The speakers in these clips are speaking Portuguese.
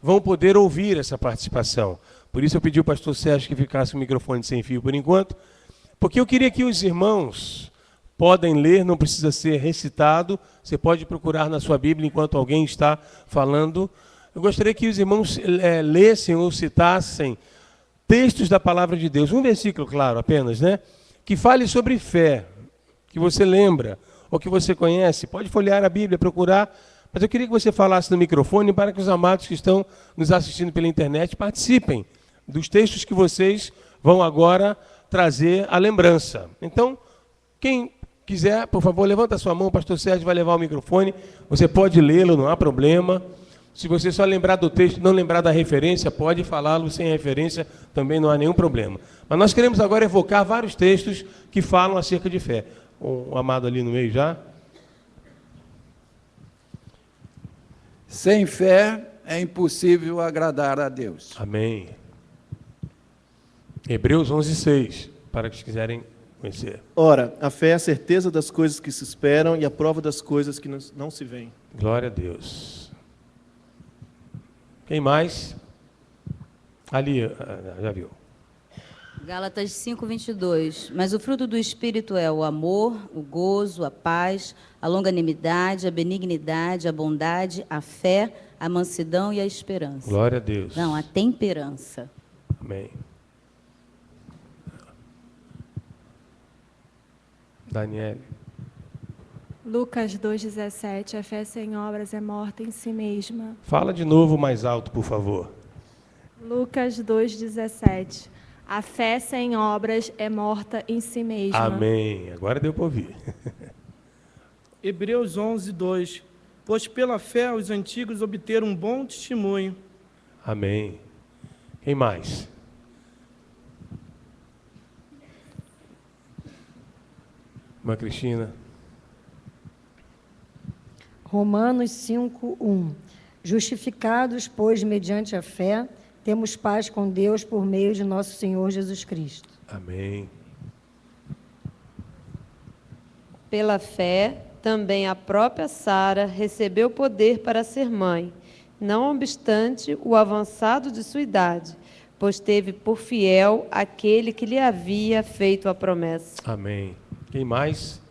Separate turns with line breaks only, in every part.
vão poder ouvir essa participação. Por isso eu pedi ao pastor Sérgio que ficasse o microfone sem fio por enquanto, porque eu queria que os irmãos podem ler, não precisa ser recitado, você pode procurar na sua Bíblia enquanto alguém está falando. Eu gostaria que os irmãos lessem ou citassem textos da palavra de Deus, um versículo, claro, apenas, né? Que fale sobre fé, que você lembra, ou que você conhece. Pode folhear a Bíblia, procurar, mas eu queria que você falasse no microfone para que os amados que estão nos assistindo pela internet participem dos textos que vocês vão agora trazer a lembrança. Então, quem quiser, por favor, levanta a sua mão, o pastor Sérgio vai levar o microfone, você pode lê-lo, não há problema. Se você só lembrar do texto, não lembrar da referência, pode falá-lo sem referência, também não há nenhum problema. Mas nós queremos agora evocar vários textos que falam acerca de fé. O amado ali no meio já.
Sem fé é impossível agradar a Deus.
Amém. Hebreus 11:6, para que quiserem conhecer.
Ora, a fé é a certeza das coisas que se esperam e a prova das coisas que não se veem.
Glória a Deus. Quem mais? Ali, já viu.
Gálatas 5:22. Mas o fruto do Espírito é o amor, o gozo, a paz, a longanimidade, a benignidade, a bondade, a fé, a mansidão e a esperança.
Glória a Deus.
Não, a temperança.
Amém. Daniele.
Lucas 2,17, a fé sem obras é morta em si mesma.
Fala de novo mais alto, por favor.
Lucas 2,17, a fé sem obras é morta em si mesma.
Amém. Agora deu para ouvir.
Hebreus 11:2, pois pela fé os antigos obteram um bom testemunho.
Amém. Quem mais? Irmã Cristina.
Romanos 5:1. Justificados, pois, mediante a fé, temos paz com Deus por meio de nosso Senhor Jesus Cristo.
Amém.
Pela fé, também a própria Sara recebeu poder para ser mãe, não obstante o avançado de sua idade, pois teve por fiel aquele que lhe havia feito a promessa.
Amém. Quem mais?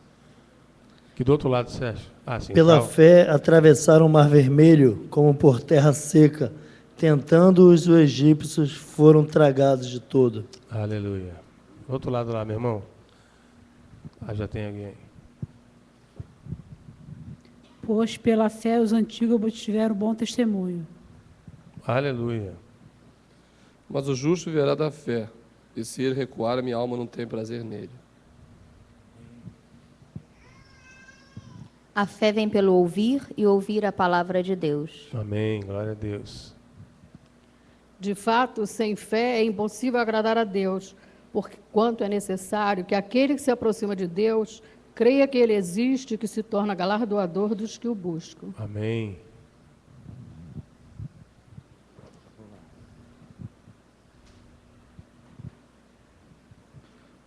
Que do outro lado, Sérgio? Sim,
Pela fé, atravessaram o Mar Vermelho como por terra seca, tentando-os os egípcios, foram tragados de todo.
Aleluia. Do outro lado lá, meu irmão. Já tem alguém.
Pois pela fé os antigos obtiveram bom testemunho.
Aleluia.
Mas o justo viverá da fé, e se ele recuar, a minha alma não tem prazer nele.
A fé vem pelo ouvir e ouvir a palavra de Deus.
Amém, glória a Deus.
De fato, sem fé é impossível agradar a Deus, porque quanto é necessário que aquele que se aproxima de Deus creia que Ele existe e que se torna galardoador dos que o buscam.
Amém.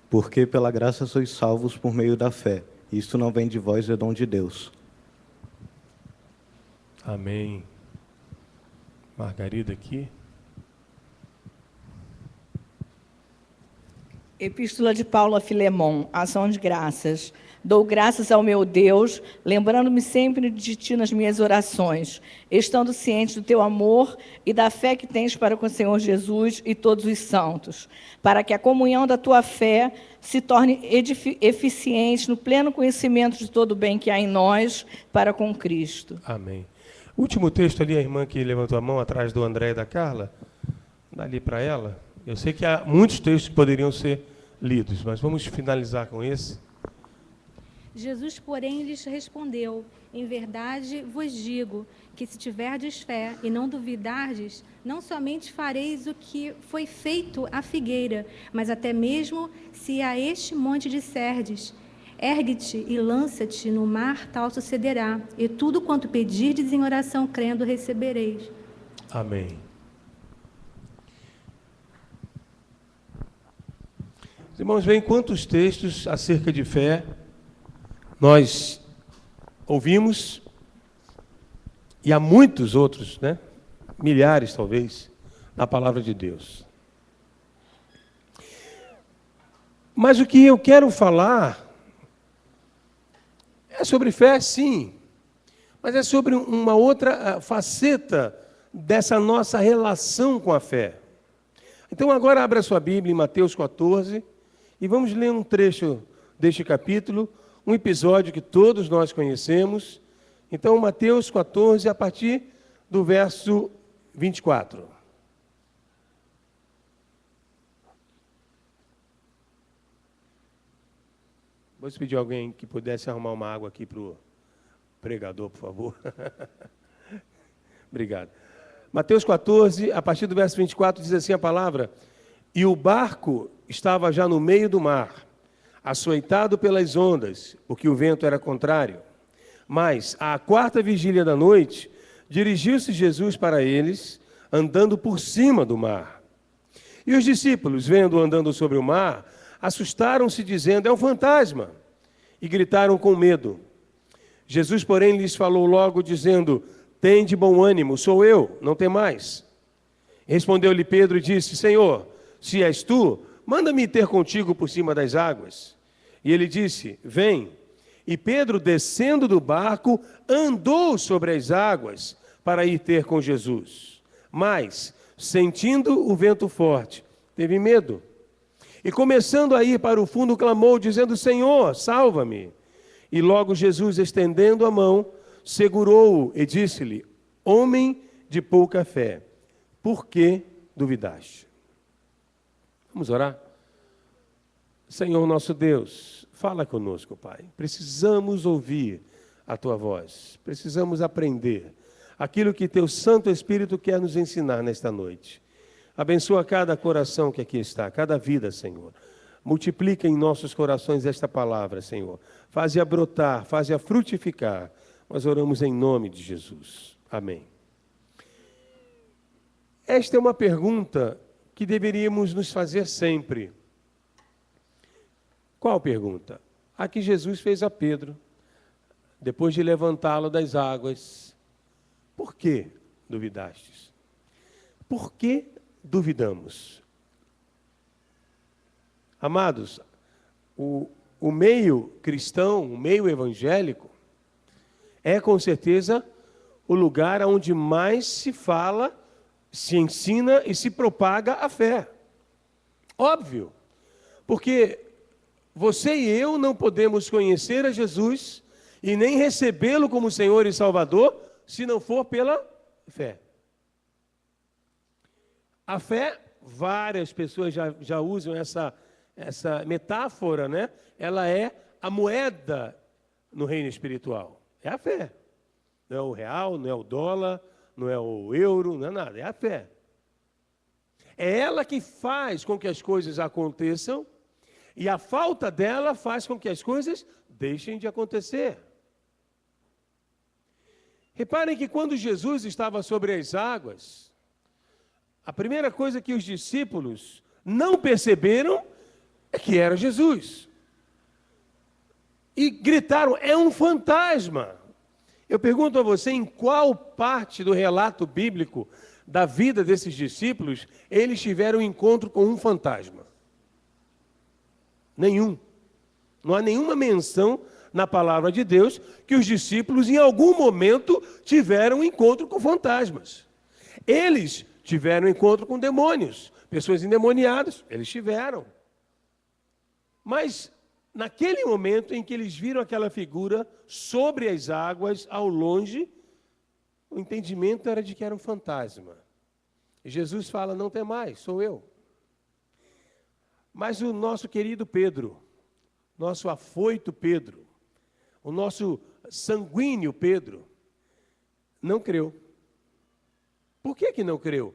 Porque pela graça sois salvos por meio da fé. Isto não vem de vós, é dom de Deus.
Amém. Margarida aqui.
Epístola de Paulo a Filemon, ação de graças. Dou graças ao meu Deus, lembrando-me sempre de ti nas minhas orações, estando ciente do teu amor e da fé que tens para com o Senhor Jesus e todos os santos, para que a comunhão da tua fé se torne eficiente no pleno conhecimento de todo o bem que há em nós para com Cristo.
Amém. Último texto ali, a irmã que levantou a mão atrás do André e da Carla, dá ali para ela. Eu sei que há muitos textos que poderiam ser lidos, mas vamos finalizar com esse.
Jesus, porém, lhes respondeu: em verdade vos digo que se tiverdes fé e não duvidardes, não somente fareis o que foi feito à figueira, mas até mesmo se a este monte disserdes: ergue-te e lança-te no mar, tal sucederá, e tudo quanto pedirdes em oração crendo recebereis.
Amém. Os irmãos, veem quantos textos acerca de fé nós ouvimos, e há muitos outros, né? milhares talvez, na palavra de Deus. Mas o que eu quero falar é sobre fé, sim, mas é sobre uma outra faceta dessa nossa relação com a fé. Então agora abra sua Bíblia em Mateus 14 e vamos ler um trecho deste capítulo, um episódio que todos nós conhecemos. Então Mateus 14, a partir do verso 24. Vou pedir a alguém que pudesse arrumar uma água aqui para o pregador, por favor. Obrigado. Mateus 14, a partir do verso 24, diz assim a palavra: E o barco estava já no meio do mar, açoitado pelas ondas, porque o vento era contrário. Mas, à quarta vigília da noite, dirigiu-se Jesus para eles, andando por cima do mar. E os discípulos, vendo-o andando sobre o mar, assustaram-se, dizendo: É um fantasma! E gritaram com medo. Jesus, porém, lhes falou logo, dizendo: Tende bom ânimo, sou eu, não temais. Respondeu-lhe Pedro e disse: Senhor, se és tu, manda-me ter contigo por cima das águas. E ele disse: Vem. E Pedro, descendo do barco, andou sobre as águas para ir ter com Jesus. Mas, sentindo o vento forte, teve medo. E começando a ir para o fundo, clamou, dizendo: Senhor, salva-me. E logo Jesus, estendendo a mão, segurou-o e disse-lhe: Homem de pouca fé, por que duvidaste? Vamos orar? Senhor nosso Deus, fala conosco, Pai. Precisamos ouvir a Tua voz. Precisamos aprender aquilo que Teu Santo Espírito quer nos ensinar nesta noite. Abençoa cada coração que aqui está, cada vida, Senhor. Multiplica em nossos corações esta palavra, Senhor. Faze-a brotar, faze-a frutificar. Nós oramos em nome de Jesus. Amém. Esta é uma pergunta que deveríamos nos fazer sempre. Qual pergunta? A que Jesus fez a Pedro, depois de levantá-lo das águas. Por que duvidastes? Por que duvidamos? Amados, o meio cristão, o meio evangélico, é com certeza o lugar onde mais se fala, se ensina e se propaga a fé. Óbvio, porque você e eu não podemos conhecer a Jesus e nem recebê-lo como Senhor e Salvador se não for pela fé. A fé, várias pessoas já usam essa metáfora, né? Ela é a moeda no reino espiritual. É a fé. Não é o real, não é o dólar, não é o euro, não é nada. É a fé. É ela que faz com que as coisas aconteçam e a falta dela faz com que as coisas deixem de acontecer. Reparem que quando Jesus estava sobre as águas, a primeira coisa que os discípulos não perceberam é que era Jesus. E gritaram: é um fantasma. Eu pergunto a você, em qual parte do relato bíblico da vida desses discípulos eles tiveram um encontro com um fantasma? Nenhum. Não há nenhuma menção na palavra de Deus que os discípulos em algum momento tiveram um encontro com fantasmas. Eles tiveram um encontro com demônios, pessoas endemoniadas, eles tiveram. Mas naquele momento em que eles viram aquela figura sobre as águas, ao longe, o entendimento era de que era um fantasma. E Jesus fala: não temais, sou eu. Mas o nosso querido Pedro, nosso afoito Pedro, o nosso sanguíneo Pedro, não creu. Por que não creu?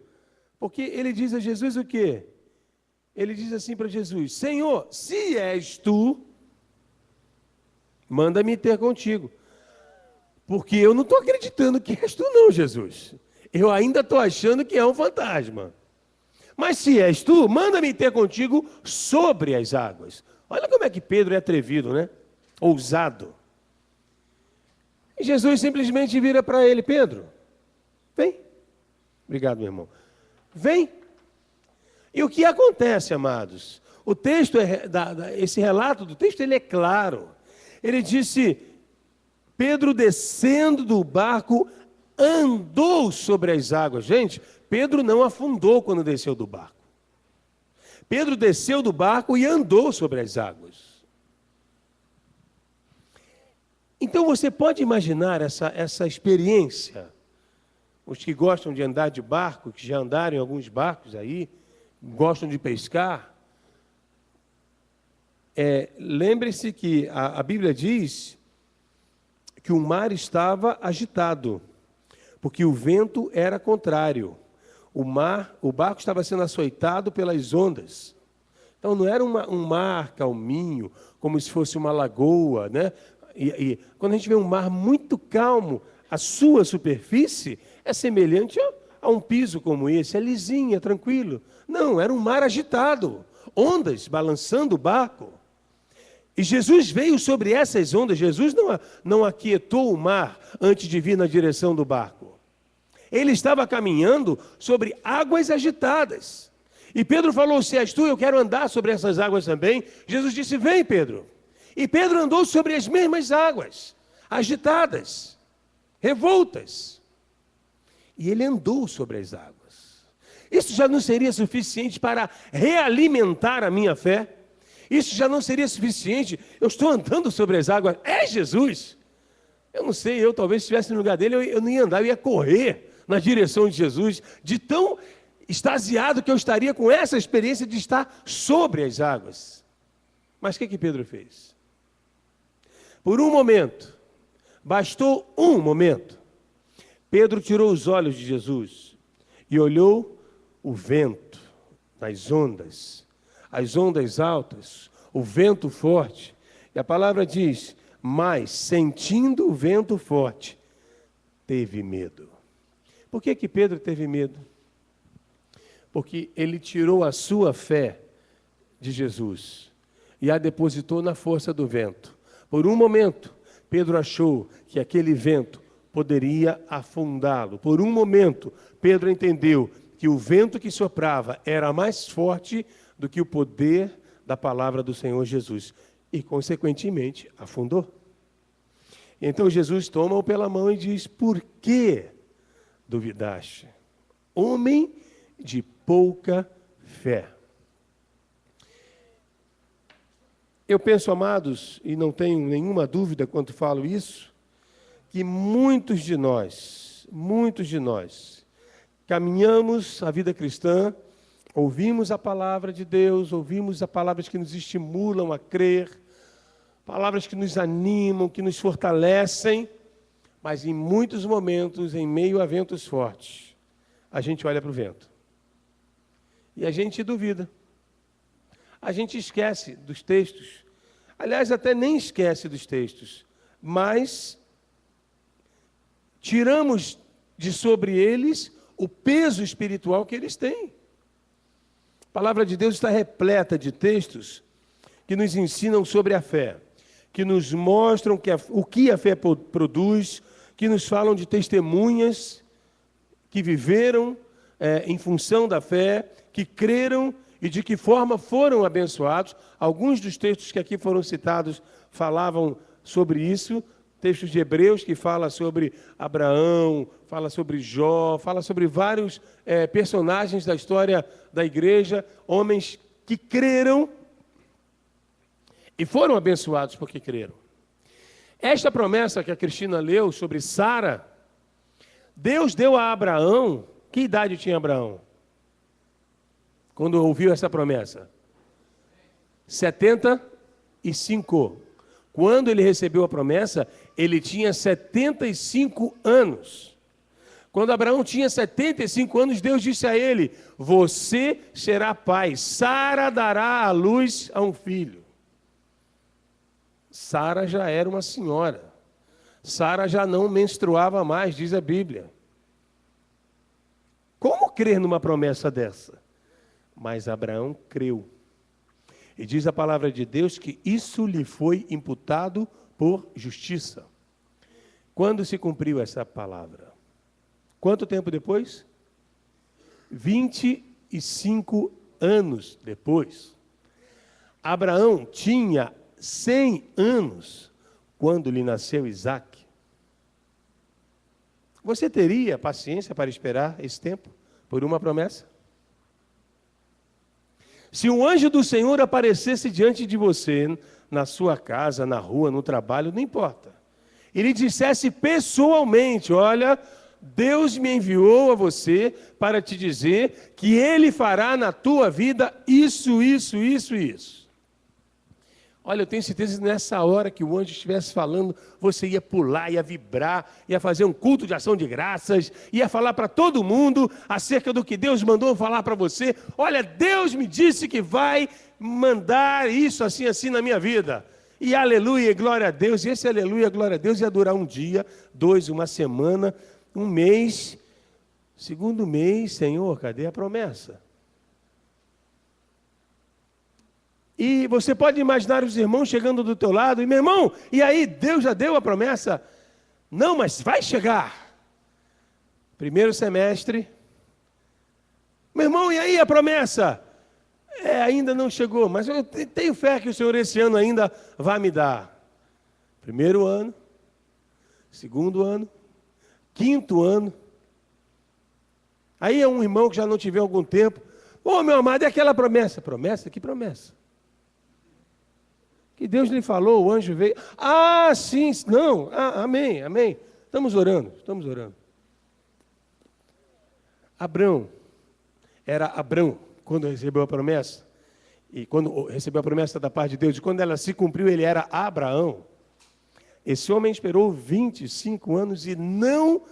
Porque ele diz a Jesus o quê? Ele diz assim para Jesus: Senhor, se és tu, manda-me ter contigo. Porque eu não estou acreditando que és tu não, Jesus. Eu ainda estou achando que é um fantasma. Mas se és tu, manda-me ter contigo sobre as águas. Olha como é que Pedro é atrevido, né? Ousado. E Jesus simplesmente vira para ele: Pedro, vem. Obrigado, meu irmão. Vem. E o que acontece, amados? O texto, esse relato do texto, ele é claro. Ele disse, Pedro descendo do barco, andou sobre as águas. Gente, Pedro não afundou quando desceu do barco. Pedro desceu do barco e andou sobre as águas. Então você pode imaginar essa experiência. Os que gostam de andar de barco, que já andaram em alguns barcos aí, gostam de pescar. Lembre-se que a Bíblia diz que o mar estava agitado, porque o vento era contrário. O barco estava sendo açoitado pelas ondas. Então não era um mar calminho, como se fosse uma lagoa, né? E quando a gente vê um mar muito calmo, a sua superfície é semelhante a um piso como esse, é lisinho, é tranquilo. Não, era um mar agitado, ondas balançando o barco. E Jesus veio sobre essas ondas. Jesus não aquietou o mar antes de vir na direção do barco. Ele estava caminhando sobre águas agitadas. E Pedro falou, se és tu, eu quero andar sobre essas águas também. Jesus disse, vem, Pedro. E Pedro andou sobre as mesmas águas, agitadas, revoltas. E ele andou sobre as águas. Isso já não seria suficiente para realimentar a minha fé? Isso já não seria suficiente? Eu estou andando sobre as águas. É Jesus! Eu não sei, eu talvez estivesse no lugar dele, eu não ia andar, eu ia correr na direção de Jesus, de tão extasiado que eu estaria com essa experiência de estar sobre as águas. Mas o que Pedro fez? Por um momento, bastou um momento, Pedro tirou os olhos de Jesus e olhou o vento, as ondas altas, o vento forte. E a palavra diz, mas sentindo o vento forte, teve medo. Por que Pedro teve medo? Porque ele tirou a sua fé de Jesus e a depositou na força do vento. Por um momento, Pedro achou que aquele vento poderia afundá-lo. Por um momento, Pedro entendeu que o vento que soprava era mais forte do que o poder da palavra do Senhor Jesus. E, consequentemente, afundou. Então Jesus toma-o pela mão e diz, por que duvidaste? Homem de pouca fé. Eu penso, amados, e não tenho nenhuma dúvida quando falo isso, que muitos de nós, caminhamos a vida cristã, ouvimos a palavra de Deus, ouvimos as palavras que nos estimulam a crer, palavras que nos animam, que nos fortalecem, mas em muitos momentos, em meio a ventos fortes, a gente olha para o vento. E a gente duvida. A gente esquece dos textos. Aliás, até nem esquece dos textos, mas tiramos de sobre eles o peso espiritual que eles têm. A palavra de Deus está repleta de textos que nos ensinam sobre a fé, que nos mostram o que a fé produz, que nos falam de testemunhas que viveram em função da fé, que creram e de que forma foram abençoados. Alguns dos textos que aqui foram citados falavam sobre isso, textos de Hebreus que fala sobre Abraão, fala sobre Jó, fala sobre vários personagens da história da igreja, homens que creram e foram abençoados porque creram. Esta promessa que a Cristina leu sobre Sara, Deus deu a Abraão. Que idade tinha Abraão quando ouviu essa promessa? 75. Quando ele recebeu a promessa, ele tinha 75 anos. Quando Abraão tinha 75 anos, Deus disse a ele, você será pai, Sara dará à luz a um filho. Sara já era uma senhora. Sara já não menstruava mais, diz a Bíblia. Como crer numa promessa dessa? Mas Abraão creu. E diz a palavra de Deus que isso lhe foi imputado por justiça. Quando se cumpriu essa palavra? Quanto tempo depois? 25 anos depois. Abraão tinha 100 anos quando lhe nasceu Isaque. Você teria paciência para esperar esse tempo por uma promessa? Se um anjo do Senhor aparecesse diante de você, na sua casa, na rua, no trabalho, não importa. Ele dissesse pessoalmente: olha, Deus me enviou a você para te dizer que Ele fará na tua vida isso, isso, isso e isso. Olha, eu tenho certeza que nessa hora que o anjo estivesse falando, você ia pular, ia vibrar, ia fazer um culto de ação de graças, ia falar para todo mundo acerca do que Deus mandou falar para você. Olha, Deus me disse que vai mandar isso assim, assim na minha vida. E aleluia, glória a Deus. E esse aleluia, glória a Deus ia durar um dia, 2, uma semana, um mês. Segundo mês, Senhor, cadê a promessa? E você pode imaginar os irmãos chegando do teu lado, e meu irmão, e aí, Deus já deu a promessa? Não, mas vai chegar. Primeiro semestre. Meu irmão, e aí a promessa? Ainda não chegou, mas eu tenho fé que o Senhor esse ano ainda vai me dar. Primeiro ano, segundo ano, quinto ano. Aí é um irmão que já não te vê há algum tempo. Ô, meu amado, é aquela promessa. Promessa? Que promessa? Que Deus lhe falou, o anjo veio. Ah, sim, não, amém, amém. Estamos orando, estamos orando. Abrão, era Abrão, quando recebeu a promessa, e quando recebeu a promessa da parte de Deus, e quando ela se cumpriu, ele era Abraão. Esse homem esperou 25 anos e não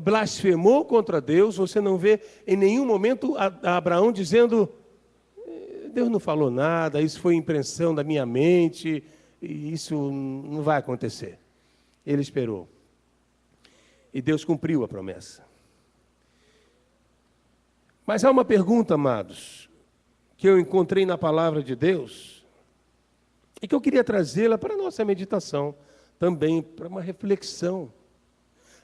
blasfemou contra Deus. Você não vê em nenhum momento a Abraão dizendo: Deus não falou nada, isso foi impressão da minha mente, e isso não vai acontecer. Ele esperou. E Deus cumpriu a promessa. Mas há uma pergunta, amados, que eu encontrei na palavra de Deus, e que eu queria trazê-la para a nossa meditação, também para uma reflexão,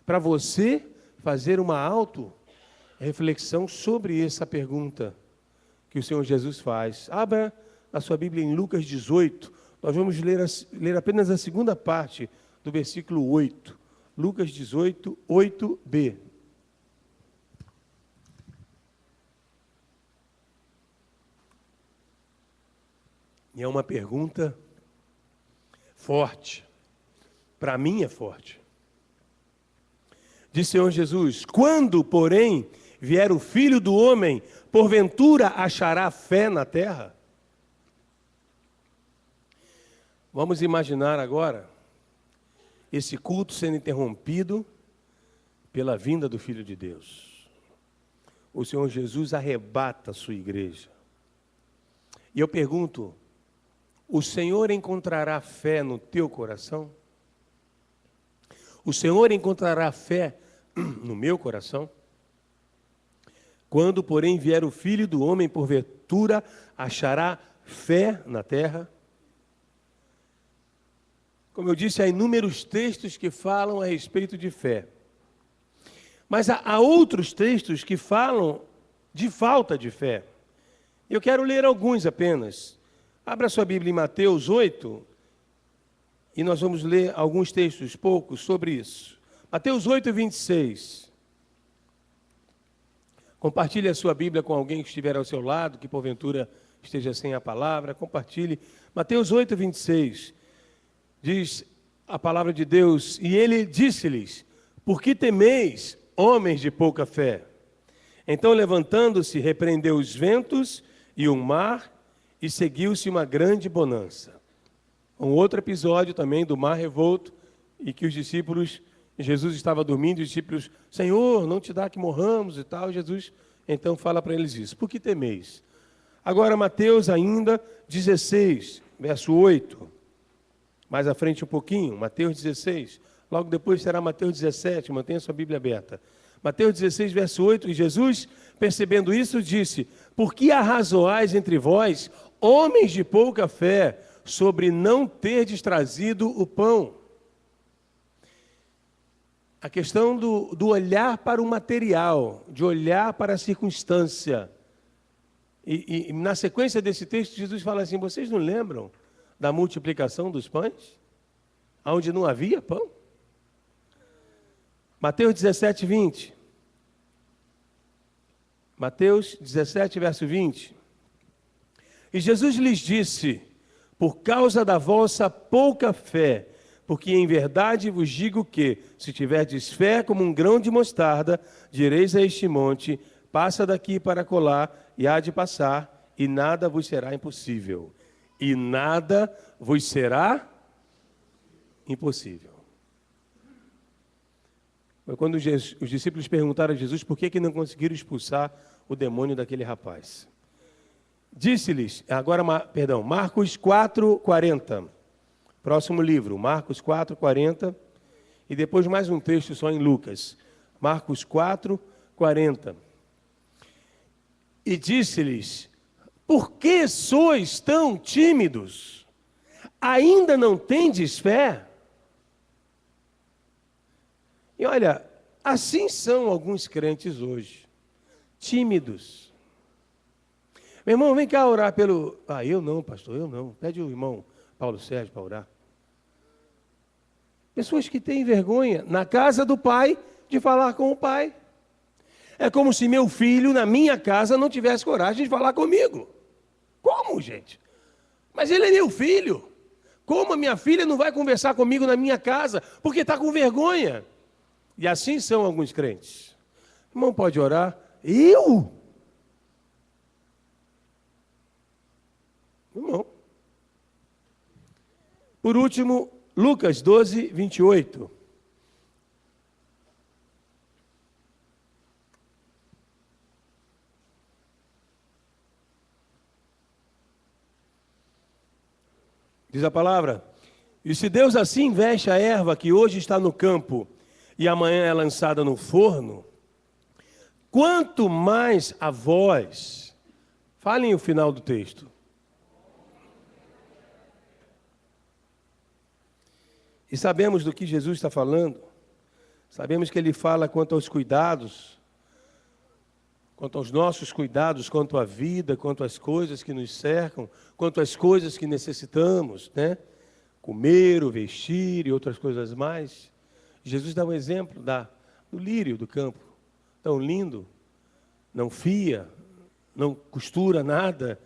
para você fazer uma auto-reflexão sobre essa pergunta que o Senhor Jesus faz. Abra a sua Bíblia em Lucas 18. Nós vamos ler apenas a segunda parte do versículo 8. Lucas 18, 8b. E é uma pergunta forte. Para mim é forte. Diz o Senhor Jesus: quando, porém, vier o Filho do Homem, porventura achará fé na terra? Vamos imaginar agora esse culto sendo interrompido pela vinda do Filho de Deus. O Senhor Jesus arrebata a sua igreja. E eu pergunto: o Senhor encontrará fé no teu coração? O Senhor encontrará fé no meu coração? Quando, porém, vier o Filho do Homem, porventura achará fé na terra? Como eu disse, há inúmeros textos que falam a respeito de fé. Mas há outros textos que falam de falta de fé. Eu quero ler alguns apenas. Abra sua Bíblia em Mateus 8, e nós vamos ler alguns textos, poucos, sobre isso. Mateus 8, 26. Compartilhe a sua Bíblia com alguém que estiver ao seu lado, que porventura esteja sem a palavra. Compartilhe. Mateus 8, 26. Diz a palavra de Deus: e ele disse-lhes: por que temeis, homens de pouca fé? Então, levantando-se, repreendeu os ventos e o mar, e seguiu-se uma grande bonança. Um outro episódio também do mar revolto, e que os discípulos, Jesus estava dormindo, e os discípulos: Senhor, não te dá que morramos e tal. Jesus então fala para eles isso: por que temeis? Agora Mateus ainda 16, verso 8, mais à frente um pouquinho, Mateus 16, logo depois será Mateus 17, mantenha sua Bíblia aberta. Mateus 16, verso 8, e Jesus, percebendo isso, disse: por que arrazoais entre vós, homens de pouca fé, sobre não terdes trazido o pão? A questão do olhar para o material, de olhar para a circunstância. E na sequência desse texto, Jesus fala assim, vocês não lembram da multiplicação dos pães? Onde não havia pão? Mateus 17, 20. Mateus 17, verso 20. E Jesus lhes disse, por causa da vossa pouca fé, porque em verdade vos digo que, se tiverdes fé como um grão de mostarda, direis a este monte, passa daqui para colar, e há de passar, e nada vos será impossível. E nada vos será impossível. Foi quando os discípulos perguntaram a Jesus por que não conseguiram expulsar o demônio daquele rapaz. Disse-lhes, Marcos 4, 40. Próximo livro, Marcos 4, 40. E depois mais um texto só em Lucas. Marcos 4, 40. E disse-lhes, por que sois tão tímidos? Ainda não tendes fé? E olha, assim são alguns crentes hoje, tímidos. Meu irmão, vem cá orar pelo... eu não, pastor, eu não. Pede o irmão Paulo Sérgio para orar. Pessoas que têm vergonha, na casa do pai, de falar com o pai. É como se meu filho, na minha casa, não tivesse coragem de falar comigo. Como, gente? Mas ele é meu filho. Como a minha filha não vai conversar comigo na minha casa? Porque está com vergonha. E assim são alguns crentes. O irmão pode orar? Eu? Irmão. Por último, Lucas 12, 28. Diz a palavra, e se Deus assim veste a erva que hoje está no campo e amanhã é lançada no forno, quanto mais a vós, falem o final do texto. E sabemos do que Jesus está falando, sabemos que ele fala quanto aos cuidados, quanto aos nossos cuidados, quanto à vida, quanto às coisas que nos cercam, quanto às coisas que necessitamos, né? Comer, o vestir e outras coisas mais. Jesus dá um exemplo do lírio do campo, tão lindo, não fia, não costura nada.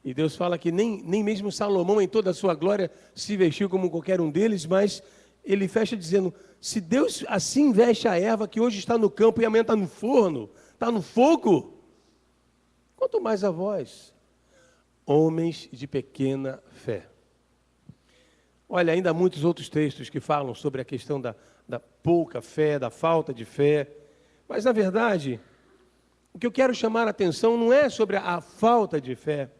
E Deus fala que nem mesmo Salomão, em toda a sua glória, se vestiu como qualquer um deles, mas ele fecha dizendo, se Deus assim veste a erva que hoje está no campo e amanhã está no forno, está no fogo, quanto mais a vós, homens de pequena fé. Olha, ainda há muitos outros textos que falam sobre a questão da pouca fé, da falta de fé, mas na verdade, o que eu quero chamar a atenção não é sobre a falta de fé,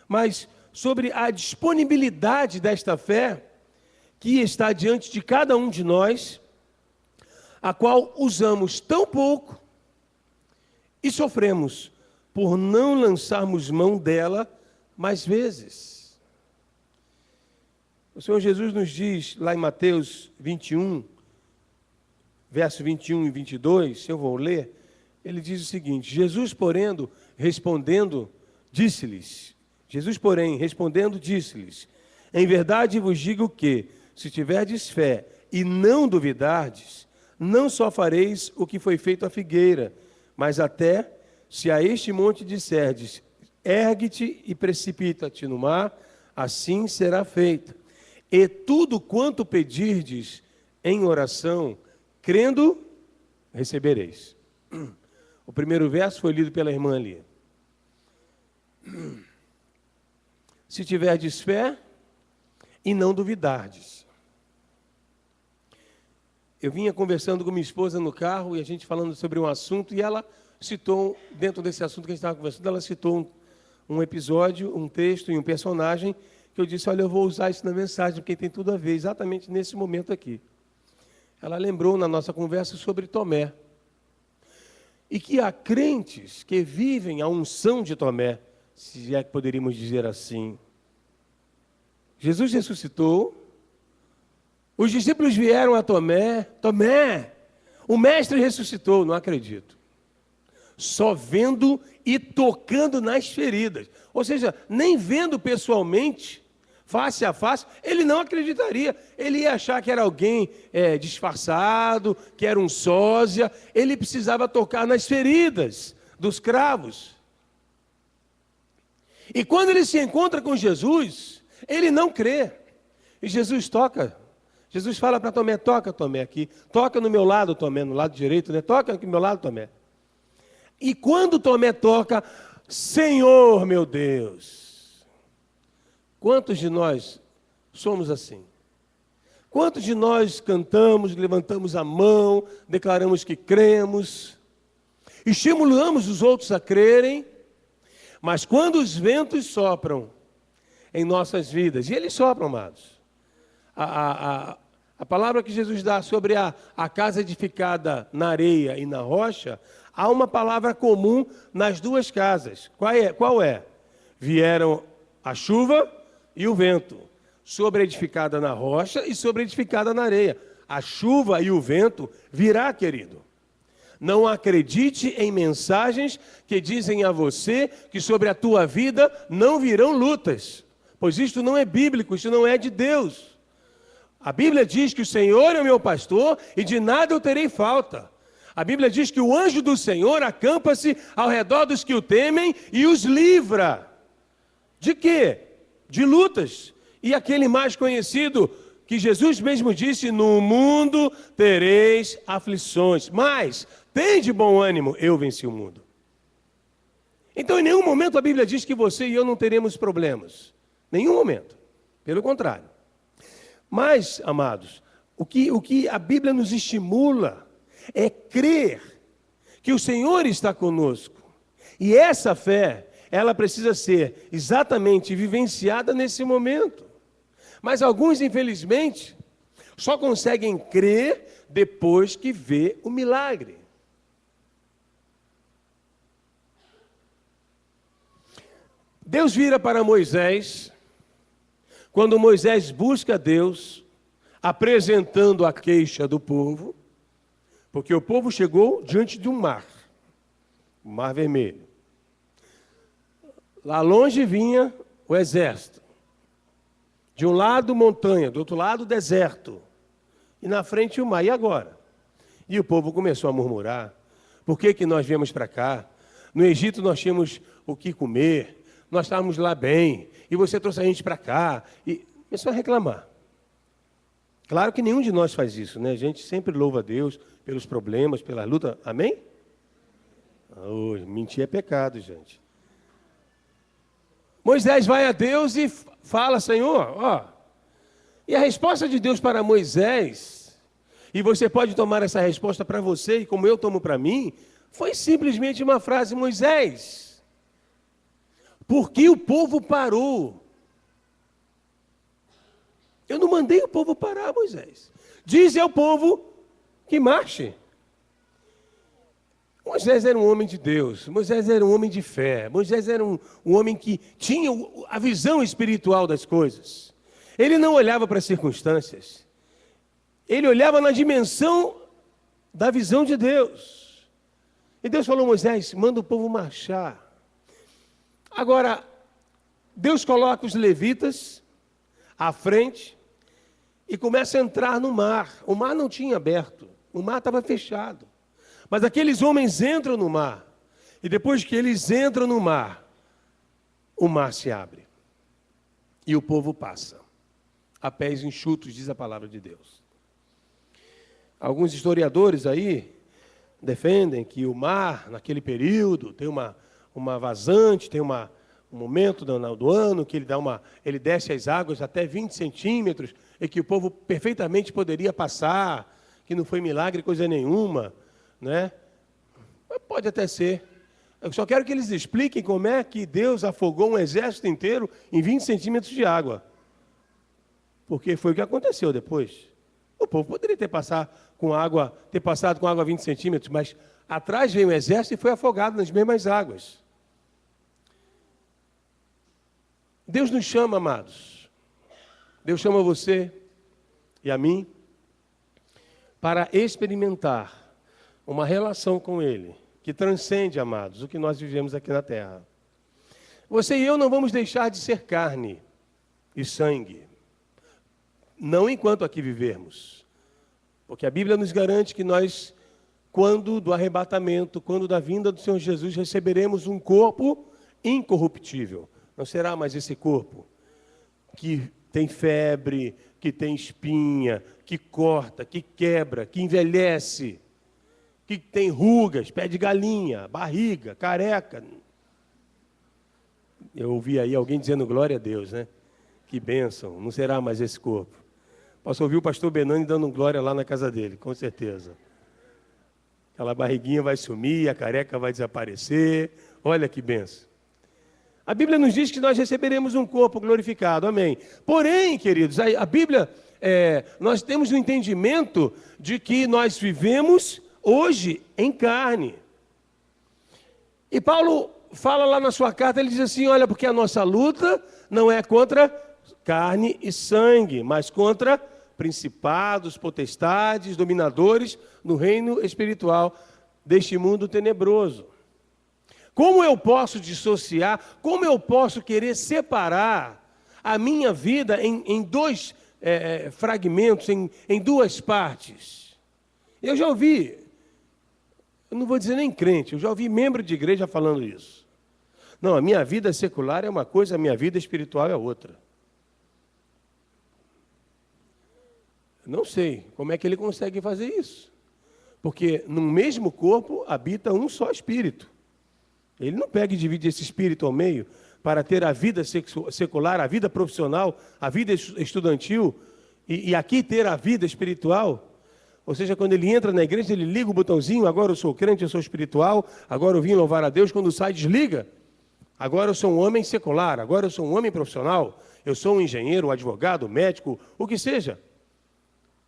mas sobre a disponibilidade desta fé que está diante de cada um de nós, a qual usamos tão pouco e sofremos por não lançarmos mão dela mais vezes. O Senhor Jesus nos diz, lá em Mateus 21, verso 21 e 22, se eu vou ler, ele diz o seguinte, Jesus, porém, respondendo, disse-lhes, em verdade vos digo que, se tiverdes fé e não duvidardes, não só fareis o que foi feito à figueira, mas até, se a este monte disserdes, ergue-te e precipita-te no mar, assim será feito. E tudo quanto pedirdes em oração, crendo, recebereis. O primeiro verso foi lido pela irmã ali. Se tiverdes fé e não duvidardes. Eu vinha conversando com minha esposa no carro e a gente falando sobre um assunto e ela citou, dentro desse assunto que a gente estava conversando, ela citou um episódio, um texto e um personagem que eu disse, olha, eu vou usar isso na mensagem, porque tem tudo a ver, exatamente nesse momento aqui. Ela lembrou na nossa conversa sobre Tomé. E que há crentes que vivem a unção de Tomé, se é que poderíamos dizer assim. Jesus ressuscitou, os discípulos vieram a Tomé, Tomé, O mestre ressuscitou, não acredito. Só vendo e tocando nas feridas. Ou seja, nem vendo pessoalmente, face a face, ele não acreditaria. Ele ia achar que era alguém disfarçado, que era um sósia. Ele precisava tocar nas feridas dos cravos. E quando ele se encontra com Jesus, ele não crê. E Jesus toca. Jesus fala para Tomé, toca, Tomé, aqui. Toca no meu lado, Tomé, no lado direito, né? Toca aqui no meu lado, Tomé. E quando Tomé toca, Senhor, meu Deus. Quantos de nós somos assim? Quantos de nós cantamos, levantamos a mão, declaramos que cremos, estimulamos os outros a crerem, mas quando os ventos sopram em nossas vidas, e eles sopram, amados, a palavra que Jesus dá sobre a casa edificada na areia e na rocha, há uma palavra comum nas duas casas. Qual é? Vieram a chuva e o vento, sobre a edificada na rocha e sobre a edificada na areia. A chuva e o vento virá, querido. Não acredite em mensagens que dizem a você que sobre a tua vida não virão lutas, pois isto não é bíblico, isto não é de Deus. A Bíblia diz que o Senhor é o meu pastor e de nada eu terei falta. A Bíblia diz que o anjo do Senhor acampa-se ao redor dos que o temem e os livra. De quê? De lutas. E aquele mais conhecido, que Jesus mesmo disse, no mundo tereis aflições, mas tem de bom ânimo, eu venci o mundo. Então em nenhum momento a Bíblia diz que você e eu não teremos problemas. Nenhum momento. Pelo contrário. Mas, amados, o que a Bíblia nos estimula é crer que o Senhor está conosco. E essa fé, ela precisa ser exatamente vivenciada nesse momento. Mas alguns, infelizmente, só conseguem crer depois que vê o milagre. Deus vira para Moisés, quando Moisés busca Deus, apresentando a queixa do povo, porque o povo chegou diante de um mar, o Mar Vermelho. Lá longe vinha o exército. De um lado montanha, do outro lado deserto. E na frente o mar. E agora? E o povo começou a murmurar. Por que nós viemos para cá? No Egito nós tínhamos o que comer. Nós estávamos lá bem. E você trouxe a gente para cá. E começou a reclamar. Claro que nenhum de nós faz isso, né? A gente sempre louva a Deus pelos problemas, pela luta. Amém? Oh, mentir é pecado, gente. Moisés vai a Deus e fala, Senhor, ó. E a resposta de Deus para Moisés, e você pode tomar essa resposta para você, e como eu tomo para mim, foi simplesmente uma frase, Moisés, por que o povo parou? Eu não mandei o povo parar, Moisés. Diz ao povo que marche. Moisés era um homem de Deus, Moisés era um homem de fé, Moisés era um homem que tinha a visão espiritual das coisas. Ele não olhava para as circunstâncias, ele olhava na dimensão da visão de Deus. E Deus falou, Moisés, manda o povo marchar. Agora, Deus coloca os levitas à frente e começa a entrar no mar. O mar não tinha aberto, o mar estava fechado. Mas aqueles homens entram no mar, e depois que eles entram no mar, o mar se abre. E o povo passa, a pés enxutos, diz a palavra de Deus. Alguns historiadores aí defendem que o mar, naquele período, tem uma vazante, tem um momento do ano que ele desce as águas até 20 centímetros, e que o povo perfeitamente poderia passar, que não foi milagre coisa nenhuma, né? Pode até ser. Eu só quero que eles expliquem como é que Deus afogou um exército inteiro em 20 centímetros de água. Porque foi o que aconteceu depois. O povo poderia ter passado com água 20 centímetros, mas atrás veio um exército e foi afogado nas mesmas águas. Deus nos chama, amados. Deus chama você e a mim para experimentar uma relação com Ele, que transcende, amados, o que nós vivemos aqui na terra. Você e eu não vamos deixar de ser carne e sangue, não enquanto aqui vivermos, porque a Bíblia nos garante que nós, quando do arrebatamento, quando da vinda do Senhor Jesus, receberemos um corpo incorruptível. Não será mais esse corpo que tem febre, que tem espinha, que corta, que quebra, que envelhece, que tem rugas, pé de galinha, barriga, careca. Eu ouvi aí alguém dizendo glória a Deus, né? Que bênção, não será mais esse corpo. Posso ouvir o pastor Benani dando glória lá na casa dele, com certeza. Aquela barriguinha vai sumir, a careca vai desaparecer. Olha que bênção. A Bíblia nos diz que nós receberemos um corpo glorificado, amém. Porém, queridos, a Bíblia, nós temos o entendimento de que nós vivemos hoje em carne. E Paulo fala lá na sua carta, ele diz assim, olha, porque a nossa luta não é contra carne e sangue, mas contra principados, potestades, dominadores no reino espiritual deste mundo tenebroso. Como eu posso dissociar, como eu posso querer separar a minha vida em dois fragmentos, em duas partes? Eu já ouvi, eu não vou dizer nem crente, eu já ouvi membro de igreja falando isso. Não, a minha vida secular é uma coisa, a minha vida espiritual é outra. Não sei como é que ele consegue fazer isso. Porque no mesmo corpo habita um só espírito. Ele não pega e divide esse espírito ao meio para ter a vida secular, a vida profissional, a vida estudantil e aqui ter a vida espiritual. Ou seja, quando ele entra na igreja, ele liga o botãozinho, agora eu sou crente, eu sou espiritual, agora eu vim louvar a Deus, quando sai, desliga. Agora eu sou um homem secular, agora eu sou um homem profissional, eu sou um engenheiro, um advogado, um médico, o que seja.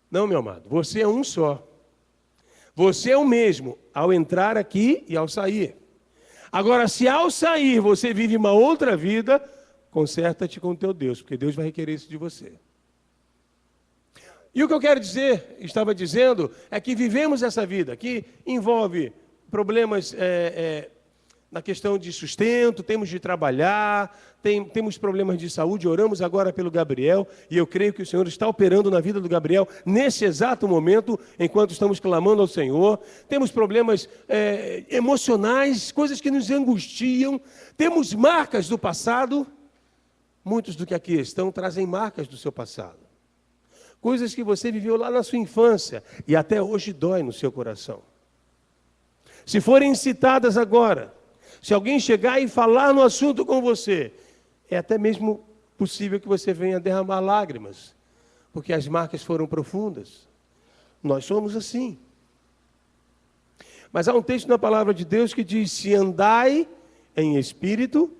Não, meu amado, você é um só. Você é o mesmo ao entrar aqui e ao sair. Agora, se ao sair você vive uma outra vida, conserta-te com o teu Deus, porque Deus vai requerer isso de você. E o que eu quero dizer, estava dizendo, é que vivemos essa vida, que envolve problemas na questão de sustento, temos de trabalhar, temos problemas de saúde, oramos agora pelo Gabriel, e eu creio que o Senhor está operando na vida do Gabriel nesse exato momento, enquanto estamos clamando ao Senhor. Temos problemas emocionais, coisas que nos angustiam, temos marcas do passado, muitos do que aqui estão trazem marcas do seu passado. Coisas que você viveu lá na sua infância e até hoje dói no seu coração. Se forem citadas agora, se alguém chegar e falar no assunto com você, é até mesmo possível que você venha derramar lágrimas, porque as marcas foram profundas. Nós somos assim. Mas há um texto na palavra de Deus que diz, se andai em espírito,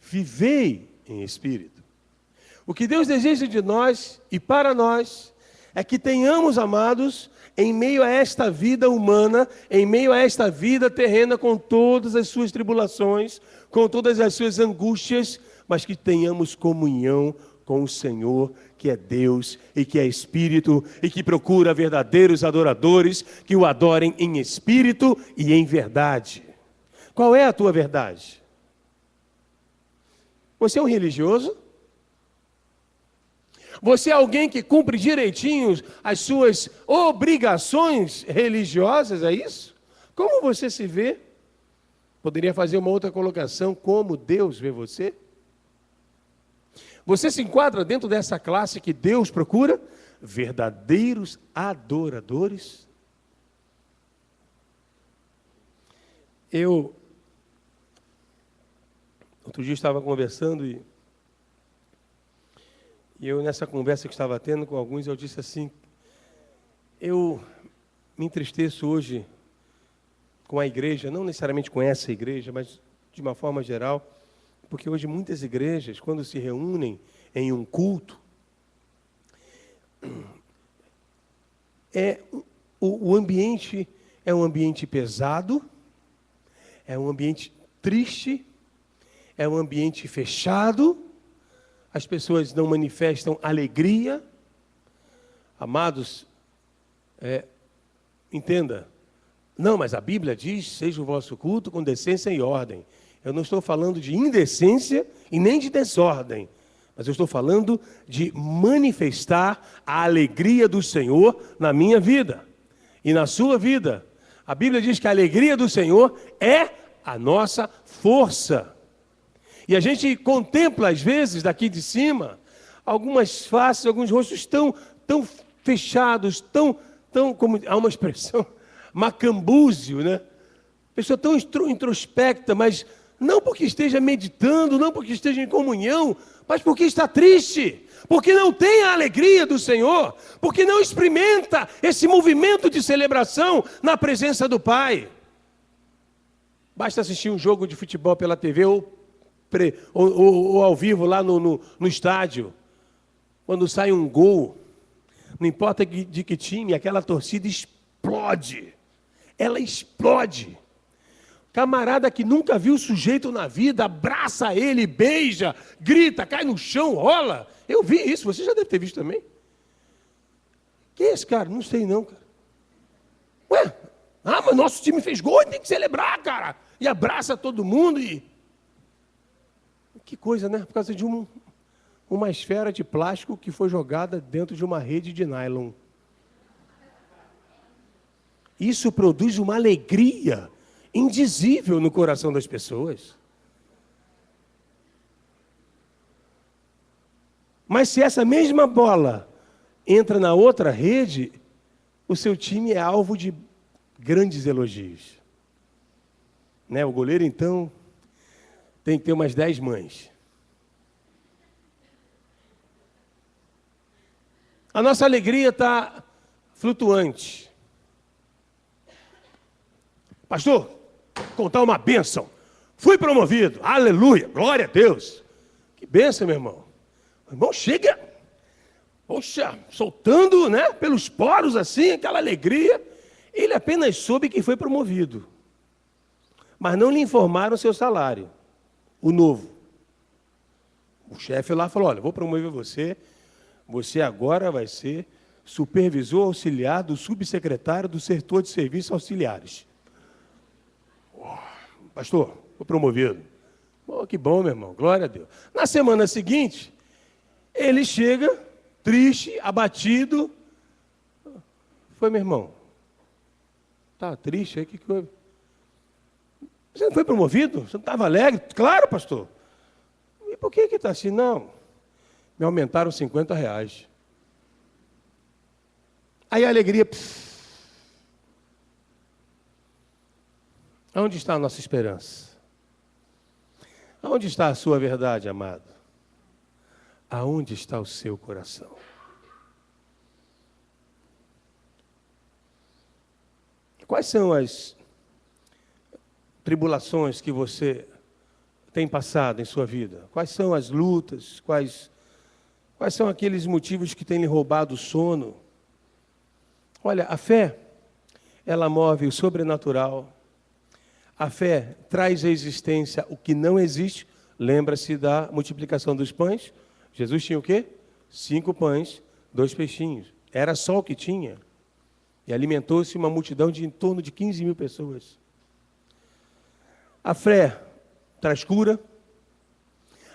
vivei em espírito. O que Deus deseja de nós e para nós é que tenhamos, amados, em meio a esta vida humana, em meio a esta vida terrena com todas as suas tribulações, com todas as suas angústias, mas que tenhamos comunhão com o Senhor, que é Deus e que é Espírito e que procura verdadeiros adoradores que o adorem em espírito e em verdade. Qual é a tua verdade? Você é um religioso? Você é alguém que cumpre direitinho as suas obrigações religiosas, é isso? Como você se vê? Poderia fazer uma outra colocação, como Deus vê você? Você se enquadra dentro dessa classe que Deus procura? Verdadeiros adoradores? Outro dia estava conversando e eu, nessa conversa que estava tendo com alguns, eu disse assim, eu me entristeço hoje com a igreja, não necessariamente com essa igreja, mas de uma forma geral, porque hoje muitas igrejas, quando se reúnem em um culto, o ambiente é um ambiente pesado, é um ambiente triste, é um ambiente fechado, as pessoas não manifestam alegria. Amados, entenda, Não, mas a Bíblia diz, seja o vosso culto com decência e ordem. Eu não estou falando de indecência e nem de desordem, mas eu estou falando de manifestar a alegria do Senhor na minha vida e na sua vida. A Bíblia diz que a alegria do Senhor é a nossa força. E a gente contempla, às vezes, daqui de cima, algumas faces, alguns rostos tão fechados, tão, como há uma expressão, macambúzio, né? Pessoa tão introspecta, mas não porque esteja meditando, não porque esteja em comunhão, mas porque está triste, porque não tem a alegria do Senhor, porque não experimenta esse movimento de celebração na presença do Pai. Basta assistir um jogo de futebol pela TV ou ao vivo lá no estádio. Quando sai um gol, não importa de que time, aquela torcida explode. Ela explode. Camarada que nunca viu o sujeito na vida, abraça ele, beija, grita, cai no chão, rola. Eu vi isso, você já deve ter visto também. Quem é esse cara? Não sei não, cara. Ué, mas nosso time fez gol, tem que celebrar, cara. E abraça todo mundo e... Que coisa, né? Por causa de uma esfera de plástico que foi jogada dentro de uma rede de nylon. Isso produz uma alegria indizível no coração das pessoas. Mas se essa mesma bola entra na outra rede, o seu time é alvo de grandes elogios. Né? O goleiro, então, tem que ter umas 10 mães. A nossa alegria está flutuante. Pastor, contar uma bênção. Fui promovido. Aleluia. Glória a Deus. Que bênção, meu irmão. O irmão chega, poxa, soltando, né, pelos poros assim, aquela alegria. Ele apenas soube que foi promovido. Mas não lhe informaram o seu salário. O novo. O chefe lá falou, olha, vou promover você. Você agora vai ser supervisor auxiliar do subsecretário do setor de serviços auxiliares. Pastor, fui promovido. Oh, que bom, meu irmão, glória a Deus. Na semana seguinte, ele chega, triste, abatido. Foi, meu irmão? Tá triste aí, o que houve? Você não foi promovido? Você não estava alegre? Claro, pastor. E por que está assim? Não, me aumentaram R$50. Aí a alegria... Onde está a nossa esperança? Aonde está a sua verdade, amado? Aonde está o seu coração? Quais são as tribulações que você tem passado em sua vida? Quais são as lutas? Quais são aqueles motivos que têm lhe roubado o sono? Olha, a fé, ela move o sobrenatural. A fé traz à existência o que não existe. Lembra-se da multiplicação dos pães? Jesus tinha o quê? 5 pães, 2 peixinhos. Era só o que tinha. E alimentou-se uma multidão de em torno de 15 mil pessoas. A fé traz cura.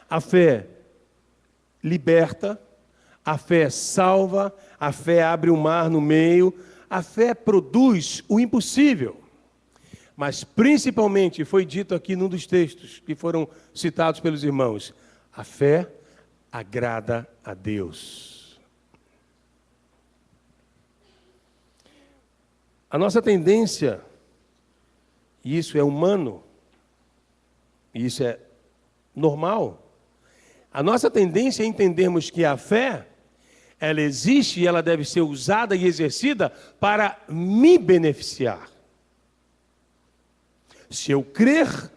A fé liberta. A fé salva. A fé abre o mar no meio. A fé produz o impossível. Mas, principalmente, foi dito aqui num dos textos que foram citados pelos irmãos, a fé agrada a Deus. A nossa tendência, e isso é humano, e isso é normal, a nossa tendência é entendermos que a fé, ela existe e ela deve ser usada e exercida para me beneficiar. Se eu crer,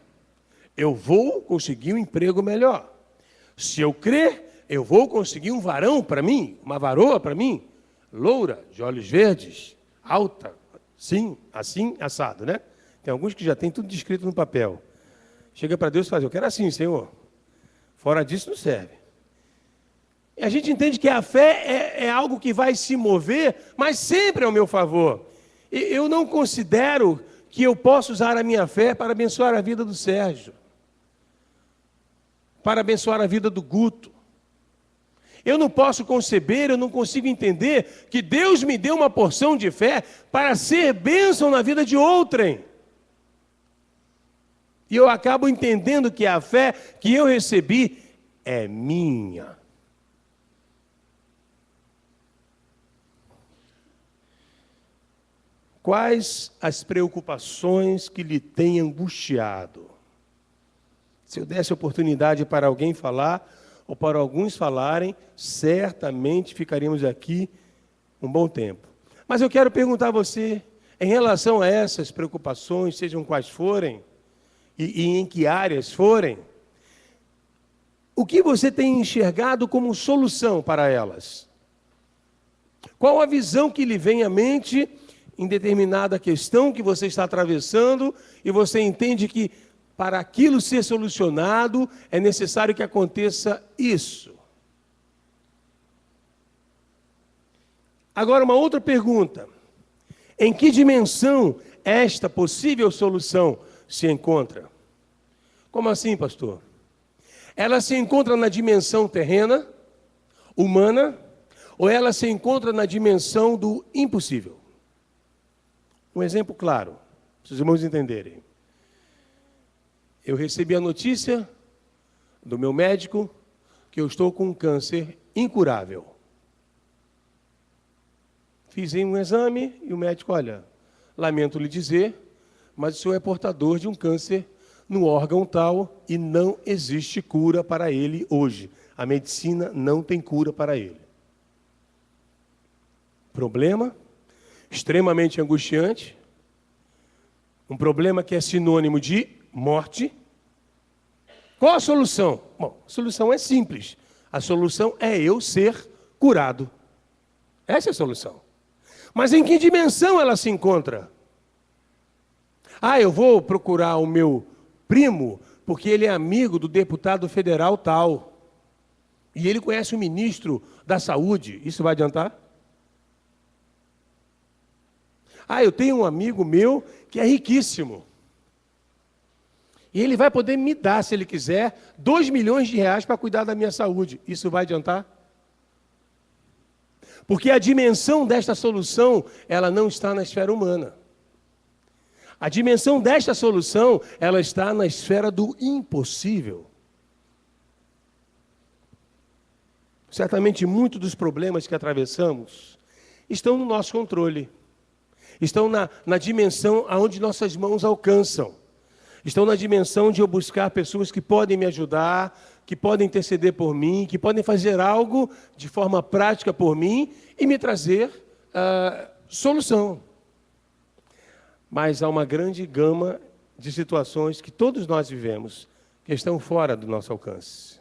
eu vou conseguir um emprego melhor. Se eu crer, eu vou conseguir um varão para mim, uma varoa para mim, loura, de olhos verdes, alta, sim, assim, assado, né? Tem alguns que já tem tudo descrito no papel. Chega para Deus e faz, eu quero assim, Senhor. Fora disso não serve. E a gente entende que a fé é algo que vai se mover, mas sempre ao meu favor. E eu não considero que eu possa usar a minha fé para abençoar a vida do Sérgio, para abençoar a vida do Guto. Eu não posso conceber, eu não consigo entender que Deus me deu uma porção de fé para ser bênção na vida de outrem. E eu acabo entendendo que a fé que eu recebi é minha. Quais as preocupações que lhe têm angustiado? Se eu desse oportunidade para alguém falar, ou para alguns falarem, certamente ficaríamos aqui um bom tempo. Mas eu quero perguntar a você, em relação a essas preocupações, sejam quais forem, e em que áreas forem, o que você tem enxergado como solução para elas? Qual a visão que lhe vem à mente em determinada questão que você está atravessando e você entende que para aquilo ser solucionado é necessário que aconteça isso? Agora, uma outra pergunta. Em que dimensão esta possível solução se encontra? Como assim, pastor? Ela se encontra na dimensão terrena, humana, ou ela se encontra na dimensão do impossível? Um exemplo claro, para os irmãos entenderem. Eu recebi a notícia do meu médico que eu estou com um câncer incurável. Fiz um exame e o médico, olha, lamento lhe dizer, mas o senhor é portador de um câncer no órgão tal e não existe cura para ele hoje. A medicina não tem cura para ele. Problema extremamente angustiante, um problema que é sinônimo de morte. Qual a solução? Bom, a solução é simples. A solução é eu ser curado. Essa é a solução. Mas em que dimensão ela se encontra? Ah, eu vou procurar o meu primo porque ele é amigo do deputado federal tal. E ele conhece o ministro da saúde. Isso vai adiantar? Ah, eu tenho um amigo meu que é riquíssimo. E ele vai poder me dar, se ele quiser, 2 milhões de reais para cuidar da minha saúde. Isso vai adiantar? Porque a dimensão desta solução, ela não está na esfera humana. A dimensão desta solução, ela está na esfera do impossível. Certamente, muitos dos problemas que atravessamos estão no nosso controle. Estão na dimensão aonde nossas mãos alcançam. Estão na dimensão de eu buscar pessoas que podem me ajudar, que podem interceder por mim, que podem fazer algo de forma prática por mim e me trazer solução. Mas há uma grande gama de situações que todos nós vivemos, que estão fora do nosso alcance,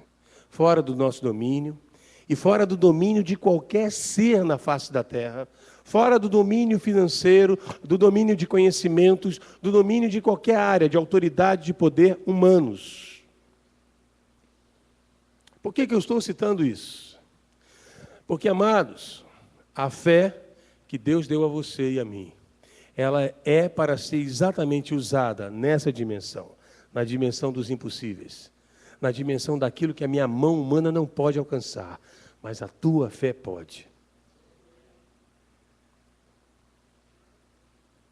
fora do nosso domínio e fora do domínio de qualquer ser na face da terra, fora do domínio financeiro, do domínio de conhecimentos, do domínio de qualquer área de autoridade, de poder humanos. Por que eu estou citando isso? Porque, amados, a fé que Deus deu a você e a mim, ela é para ser exatamente usada nessa dimensão, na dimensão dos impossíveis, na dimensão daquilo que a minha mão humana não pode alcançar, mas a tua fé pode.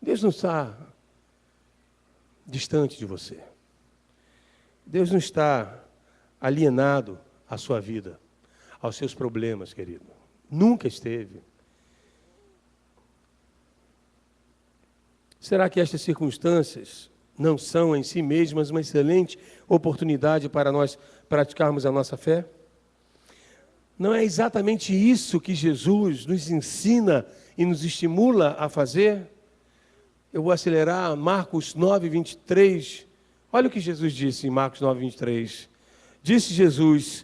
Deus não está distante de você. Deus não está alienado à sua vida, aos seus problemas, querido. Nunca esteve. Será que estas circunstâncias não são em si mesmas uma excelente oportunidade para nós praticarmos a nossa fé? Não é exatamente isso que Jesus nos ensina e nos estimula a fazer? Eu vou acelerar, Marcos 9, 23. Olha o que Jesus disse em Marcos 9, 23. Disse Jesus,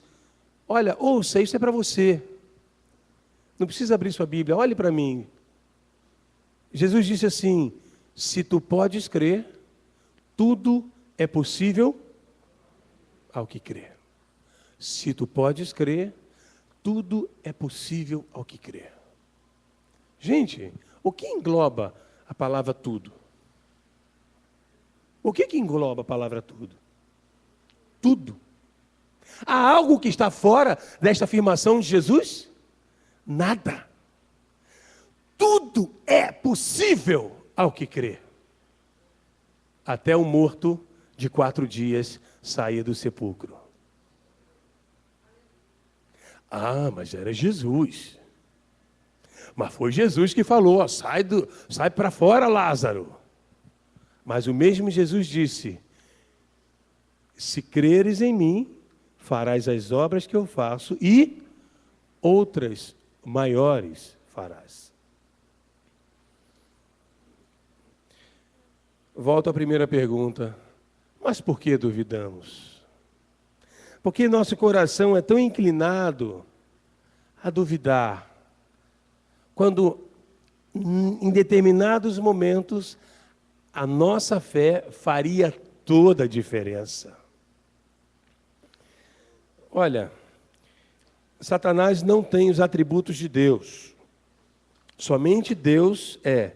olha, ouça, isso é para você. Não precisa abrir sua Bíblia, olhe para mim. Jesus disse assim, se tu podes crer, tudo é possível ao que crê. Se tu podes crer, tudo é possível ao que crê. Gente, o que engloba a palavra tudo? O que engloba a palavra tudo? Tudo. Há algo que está fora desta afirmação de Jesus? Nada. Tudo é possível ao que crê. Até o morto de 4 dias saia do sepulcro. Ah, mas era Jesus. Mas foi Jesus que falou, ó, sai para fora, Lázaro. Mas o mesmo Jesus disse, se creres em mim, farás as obras que eu faço e outras maiores farás. Volto à primeira pergunta. Mas por que duvidamos? Porque nosso coração é tão inclinado a duvidar, quando em determinados momentos a nossa fé faria toda a diferença. Olha, Satanás não tem os atributos de Deus. Somente Deus é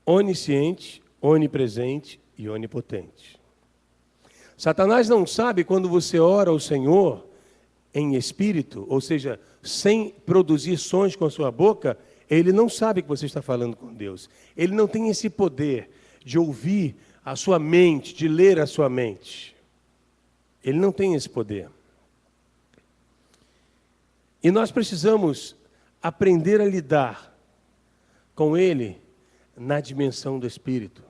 onisciente, onipresente e onipotente. Satanás não sabe quando você ora ao Senhor em espírito, ou seja, sem produzir sons com a sua boca, ele não sabe que você está falando com Deus. Ele não tem esse poder de ouvir a sua mente, de ler a sua mente. Ele não tem esse poder. E nós precisamos aprender a lidar com ele na dimensão do espírito.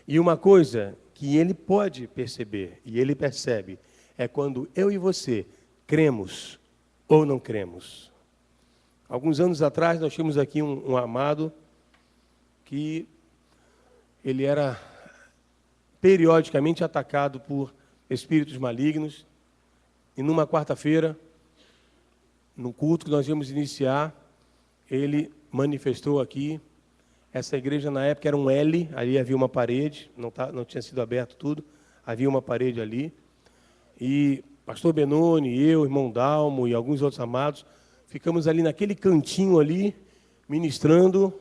E uma coisa que ele pode perceber, e ele percebe, é quando eu e você cremos ou não cremos. Alguns anos atrás, nós tínhamos aqui um amado que ele era periodicamente atacado por espíritos malignos. E numa quarta-feira, no culto que nós íamos iniciar, ele manifestou aqui. Essa igreja, na época, era um L, ali havia uma parede, não tinha sido aberto tudo, havia uma parede ali. E pastor Benoni, eu, irmão Dalmo e alguns outros amados, ficamos ali naquele cantinho ali, ministrando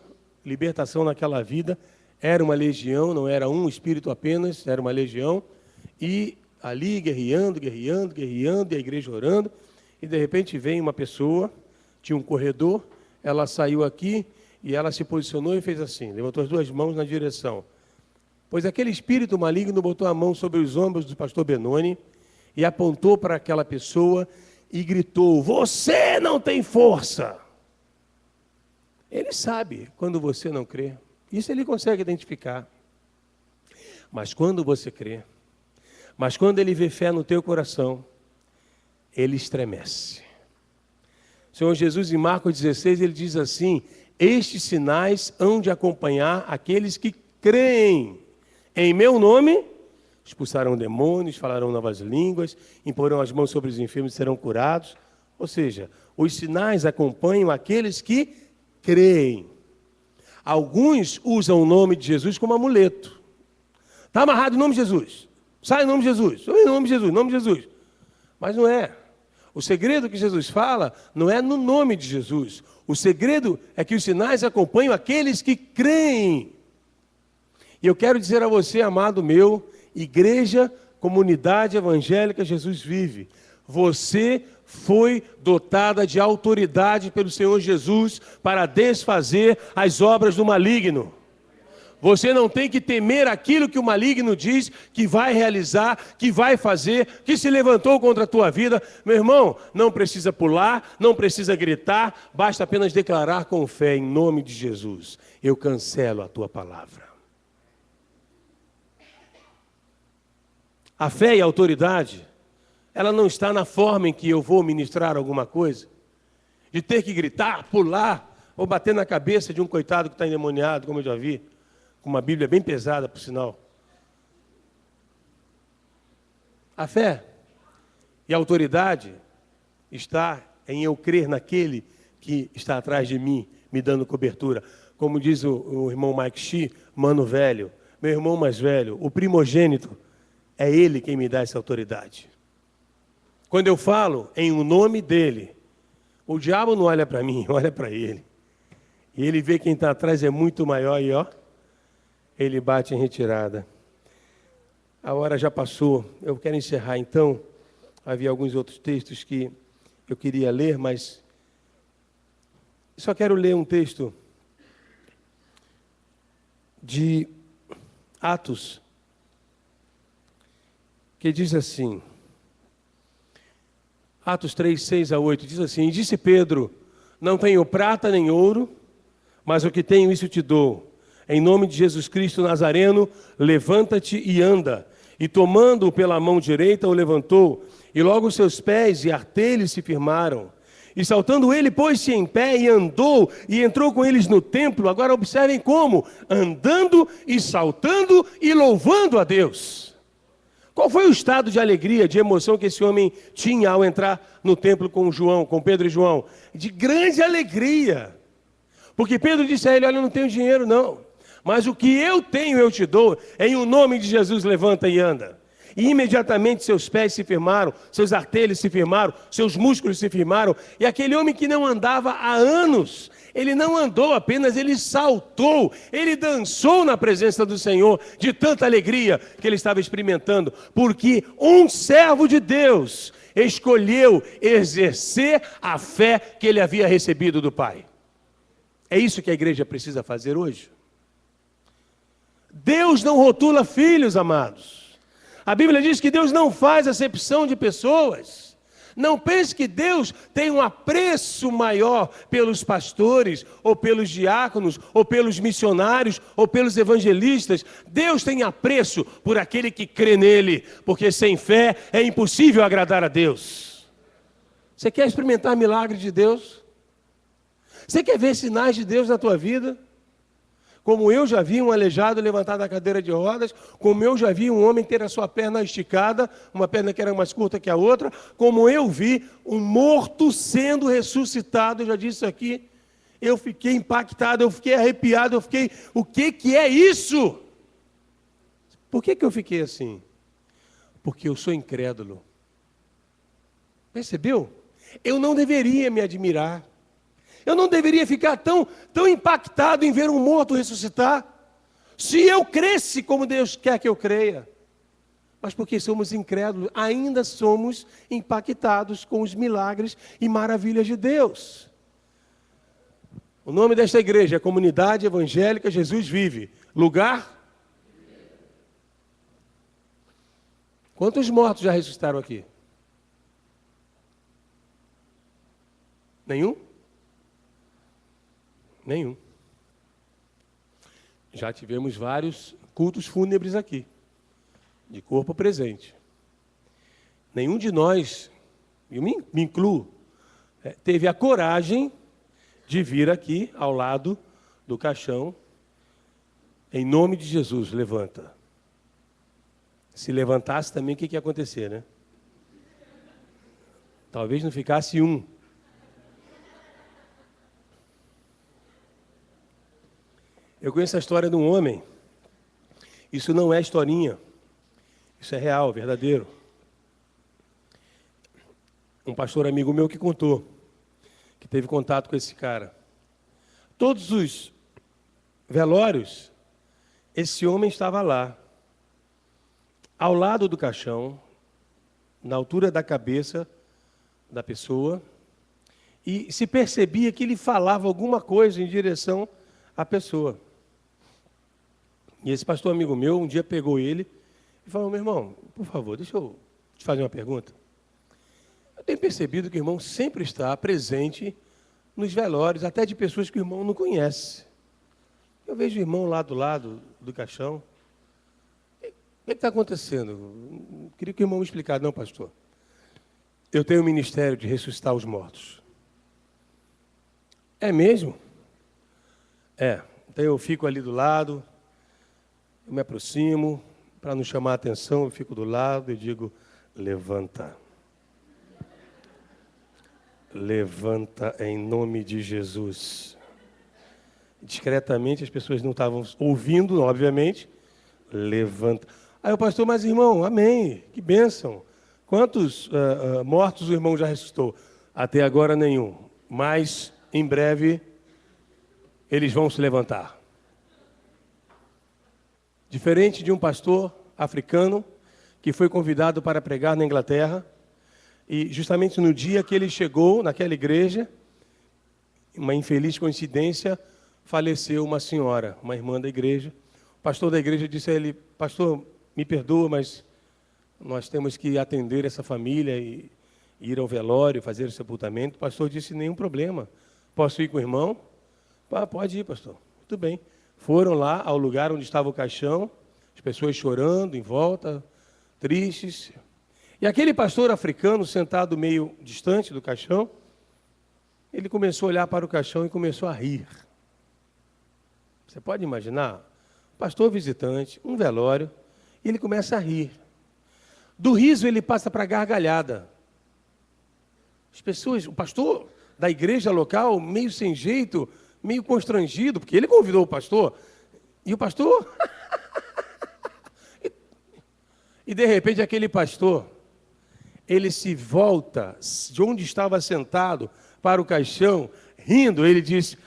libertação naquela vida. Era uma legião, não era um espírito apenas, era uma legião. E ali guerreando, e a igreja orando. E de repente vem uma pessoa, tinha um corredor, ela saiu aqui e ela se posicionou e fez assim, levantou as 2 mãos na direção. Pois aquele espírito maligno botou a mão sobre os ombros do pastor Benoni e apontou para aquela pessoa e gritou, você não tem força. Ele sabe quando você não crê. Isso ele consegue identificar. Mas quando você crê, mas quando ele vê fé no teu coração, ele estremece. O Senhor Jesus, em Marcos 16, ele diz assim, estes sinais hão de acompanhar aqueles que creem. Em meu nome, expulsarão demônios, falarão novas línguas, imporão as mãos sobre os enfermos e serão curados. Ou seja, os sinais acompanham aqueles que creem. Alguns usam o nome de Jesus como amuleto. Está amarrado em nome de Jesus. Sai em nome de Jesus. Em nome de Jesus, em nome de Jesus. Mas não é. O segredo que Jesus fala não é no nome de Jesus. O segredo é que os sinais acompanham aqueles que creem. E eu quero dizer a você, amado meu, igreja, comunidade evangélica, Jesus vive. Você foi dotada de autoridade pelo Senhor Jesus para desfazer as obras do maligno. Você não tem que temer aquilo que o maligno diz que vai realizar, que vai fazer, que se levantou contra a tua vida. Meu irmão, não precisa pular, não precisa gritar, basta apenas declarar com fé em nome de Jesus. Eu cancelo a tua palavra. A fé e a autoridade, ela não está na forma em que eu vou ministrar alguma coisa, de ter que gritar, pular, ou bater na cabeça de um coitado que está endemoniado, como eu já vi, com uma Bíblia bem pesada, por sinal. A fé e a autoridade está em eu crer naquele que está atrás de mim, me dando cobertura. Como diz o irmão Mike Shee, mano velho, meu irmão mais velho, o primogênito, é ele quem me dá essa autoridade. Quando eu falo em o nome dele, o diabo não olha para mim, olha para ele. E ele vê quem está atrás é muito maior e ó, ele bate em retirada. A hora já passou. Eu quero encerrar, então. Havia alguns outros textos que eu queria ler, mas só quero ler um texto de Atos, que diz assim, Atos 3, 6 a 8, diz assim: disse Pedro, não tenho prata nem ouro, mas o que tenho isso te dou. Em nome de Jesus Cristo Nazareno, levanta-te e anda. E tomando-o pela mão direita, o levantou, e logo os seus pés e artelhos se firmaram. E saltando ele, pôs-se em pé e andou, e entrou com eles no templo. Agora observem como, andando e saltando e louvando a Deus. Qual foi o estado de alegria, de emoção que esse homem tinha ao entrar no templo com João, com Pedro e João? De grande alegria. Porque Pedro disse a ele, olha, eu não tenho dinheiro não, mas o que eu tenho eu te dou, em o nome de Jesus levanta e anda. E imediatamente seus pés se firmaram, seus artelhos se firmaram, seus músculos se firmaram, e aquele homem que não andava há anos, ele não andou apenas, ele saltou, ele dançou na presença do Senhor, de tanta alegria que ele estava experimentando, porque um servo de Deus escolheu exercer a fé que ele havia recebido do Pai. É isso que a igreja precisa fazer hoje. Deus não rotula filhos, amados. A Bíblia diz que Deus não faz acepção de pessoas. Não pense que Deus tem um apreço maior pelos pastores, ou pelos diáconos, ou pelos missionários, ou pelos evangelistas. Deus tem apreço por aquele que crê nele, porque sem fé é impossível agradar a Deus. Você quer experimentar milagre de Deus? Você quer ver sinais de Deus na tua vida? Como eu já vi um aleijado levantado da cadeira de rodas, como eu já vi um homem ter a sua perna esticada, uma perna que era mais curta que a outra, como eu vi um morto sendo ressuscitado, eu já disse isso aqui, eu fiquei impactado, eu fiquei arrepiado, eu fiquei, o que é isso? Por que eu fiquei assim? Porque eu sou incrédulo. Percebeu? Eu não deveria me admirar. Eu não deveria ficar tão impactado em ver um morto ressuscitar, se eu cresce como Deus quer que eu creia. Mas porque somos incrédulos, ainda somos impactados com os milagres e maravilhas de Deus. O nome desta igreja é Comunidade Evangélica Jesus Vive. Lugar? Quantos mortos já ressuscitaram aqui? Nenhum? Nenhum. Já tivemos vários cultos fúnebres aqui, de corpo presente. Nenhum de nós, eu me incluo, teve a coragem de vir aqui ao lado do caixão, em nome de Jesus, levanta. Se levantasse também, o que ia acontecer, né? Talvez não ficasse um. Eu conheço a história de um homem, isso não é historinha, isso é real, verdadeiro. Um pastor amigo meu que contou, que teve contato com esse cara. Todos os velórios, esse homem estava lá, ao lado do caixão, na altura da cabeça da pessoa, e se percebia que ele falava alguma coisa em direção à pessoa. E esse pastor amigo meu, um dia pegou ele e falou, meu irmão, por favor, deixa eu te fazer uma pergunta. Eu tenho percebido que o irmão sempre está presente nos velórios, até de pessoas que o irmão não conhece. Eu vejo o irmão lá do lado do caixão. O que está acontecendo? Queria que o irmão me explicasse. Não, pastor. Eu tenho o ministério de ressuscitar os mortos. É mesmo? É. Então eu fico ali do lado, eu me aproximo, para não chamar a atenção, eu fico do lado e digo, levanta. Levanta em nome de Jesus. Discretamente, as pessoas não estavam ouvindo, obviamente. Levanta. Aí o pastor, mas irmão, amém, que bênção. Quantos mortos o irmão já ressuscitou? Até agora nenhum, mas em breve eles vão se levantar. Diferente de um pastor africano que foi convidado para pregar na Inglaterra, e justamente no dia que ele chegou naquela igreja, uma infeliz coincidência, faleceu uma senhora, uma irmã da igreja. O pastor da igreja disse a ele: pastor, me perdoa, mas nós temos que atender essa família e ir ao velório, fazer o sepultamento. O pastor disse: nenhum problema, posso ir com o irmão? Pode ir, pastor. Muito bem. Foram lá ao lugar onde estava o caixão, as pessoas chorando em volta, tristes. E aquele pastor africano, sentado meio distante do caixão, ele começou a olhar para o caixão e começou a rir. Você pode imaginar? Pastor visitante, um velório, e ele começa a rir. Do riso ele passa para a gargalhada. As pessoas, o pastor da igreja local, meio sem jeito, meio constrangido, porque ele convidou o pastor, e o pastor... e de repente aquele pastor, ele se volta de onde estava sentado para o caixão, rindo, ele diz: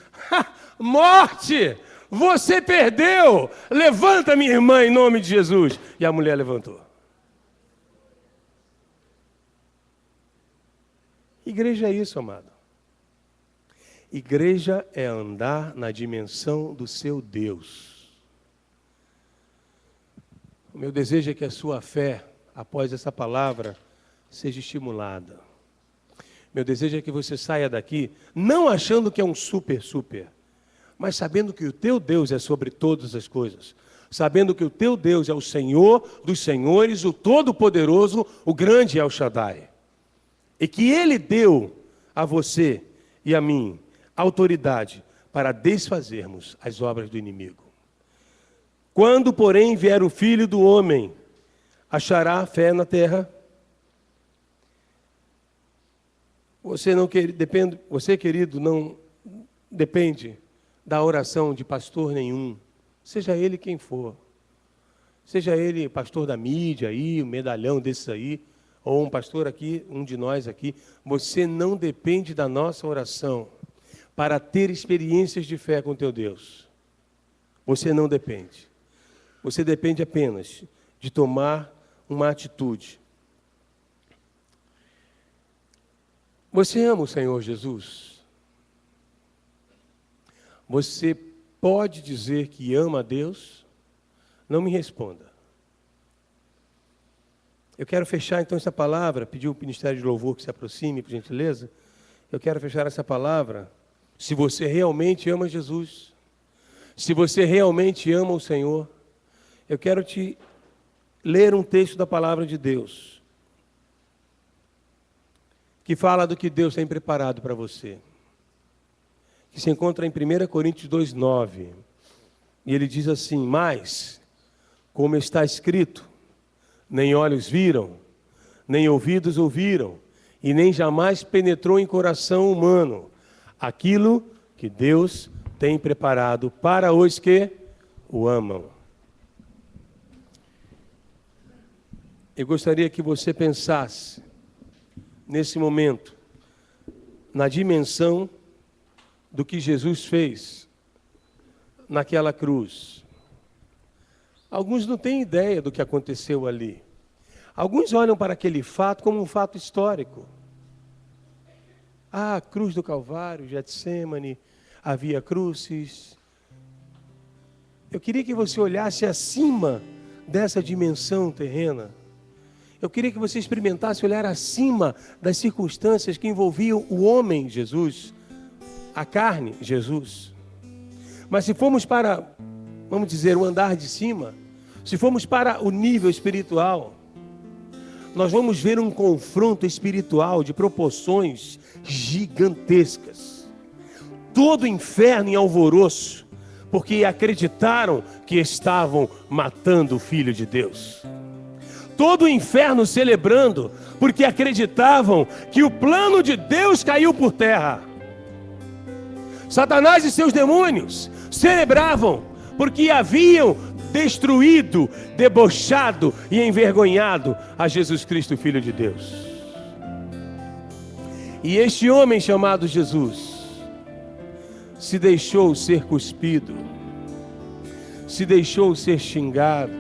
morte! Você perdeu! Levanta, minha irmã, em nome de Jesus. E a mulher levantou. Igreja é isso, amado. Igreja é andar na dimensão do seu Deus. O meu desejo é que a sua fé, após essa palavra, seja estimulada. Meu desejo é que você saia daqui não achando que é um super, mas sabendo que o teu Deus é sobre todas as coisas. Sabendo que o teu Deus é o Senhor dos senhores, o Todo-Poderoso, o grande El Shaddai. E que Ele deu a você e a mim autoridade para desfazermos as obras do inimigo. Quando, porém, vier o Filho do Homem, achará fé na terra? Você, querido, não depende da oração de pastor nenhum, seja ele quem for. Seja ele pastor da mídia aí, um medalhão desses aí, ou um pastor aqui, um de nós aqui. Você não depende da nossa oração para ter experiências de fé com teu Deus. Você não depende. Você depende apenas de tomar uma atitude. Você ama o Senhor Jesus? Você pode dizer que ama a Deus? Não me responda. Eu quero fechar então essa palavra, pedir o Ministério de Louvor que se aproxime, por gentileza. Eu quero fechar essa palavra. Se você realmente ama Jesus, se você realmente ama o Senhor, eu quero te ler um texto da palavra de Deus, que fala do que Deus tem preparado para você, que se encontra em 1 Coríntios 2:9, e ele diz assim: mas, como está escrito, nem olhos viram, nem ouvidos ouviram, e nem jamais penetrou em coração humano aquilo que Deus tem preparado para os que o amam. Eu gostaria que você pensasse, nesse momento, na dimensão do que Jesus fez naquela cruz. Alguns não têm ideia do que aconteceu ali. Alguns olham para aquele fato como um fato histórico. Ah, cruz do Calvário, Getsemane, havia cruzes. Eu queria que você olhasse acima dessa dimensão terrena. Eu queria que você experimentasse olhar acima das circunstâncias que envolviam o homem Jesus, a carne Jesus. Mas se formos para, vamos dizer, o andar de cima, se formos para o nível espiritual, nós vamos ver um confronto espiritual de proporções gigantescas. Todo o inferno em alvoroço, porque acreditaram que estavam matando o Filho de Deus. Todo o inferno celebrando, porque acreditavam que o plano de Deus caiu por terra. Satanás e seus demônios celebravam, porque haviam destruído, debochado e envergonhado a Jesus Cristo, Filho de Deus. E este homem chamado Jesus se deixou ser cuspido, se deixou ser xingado,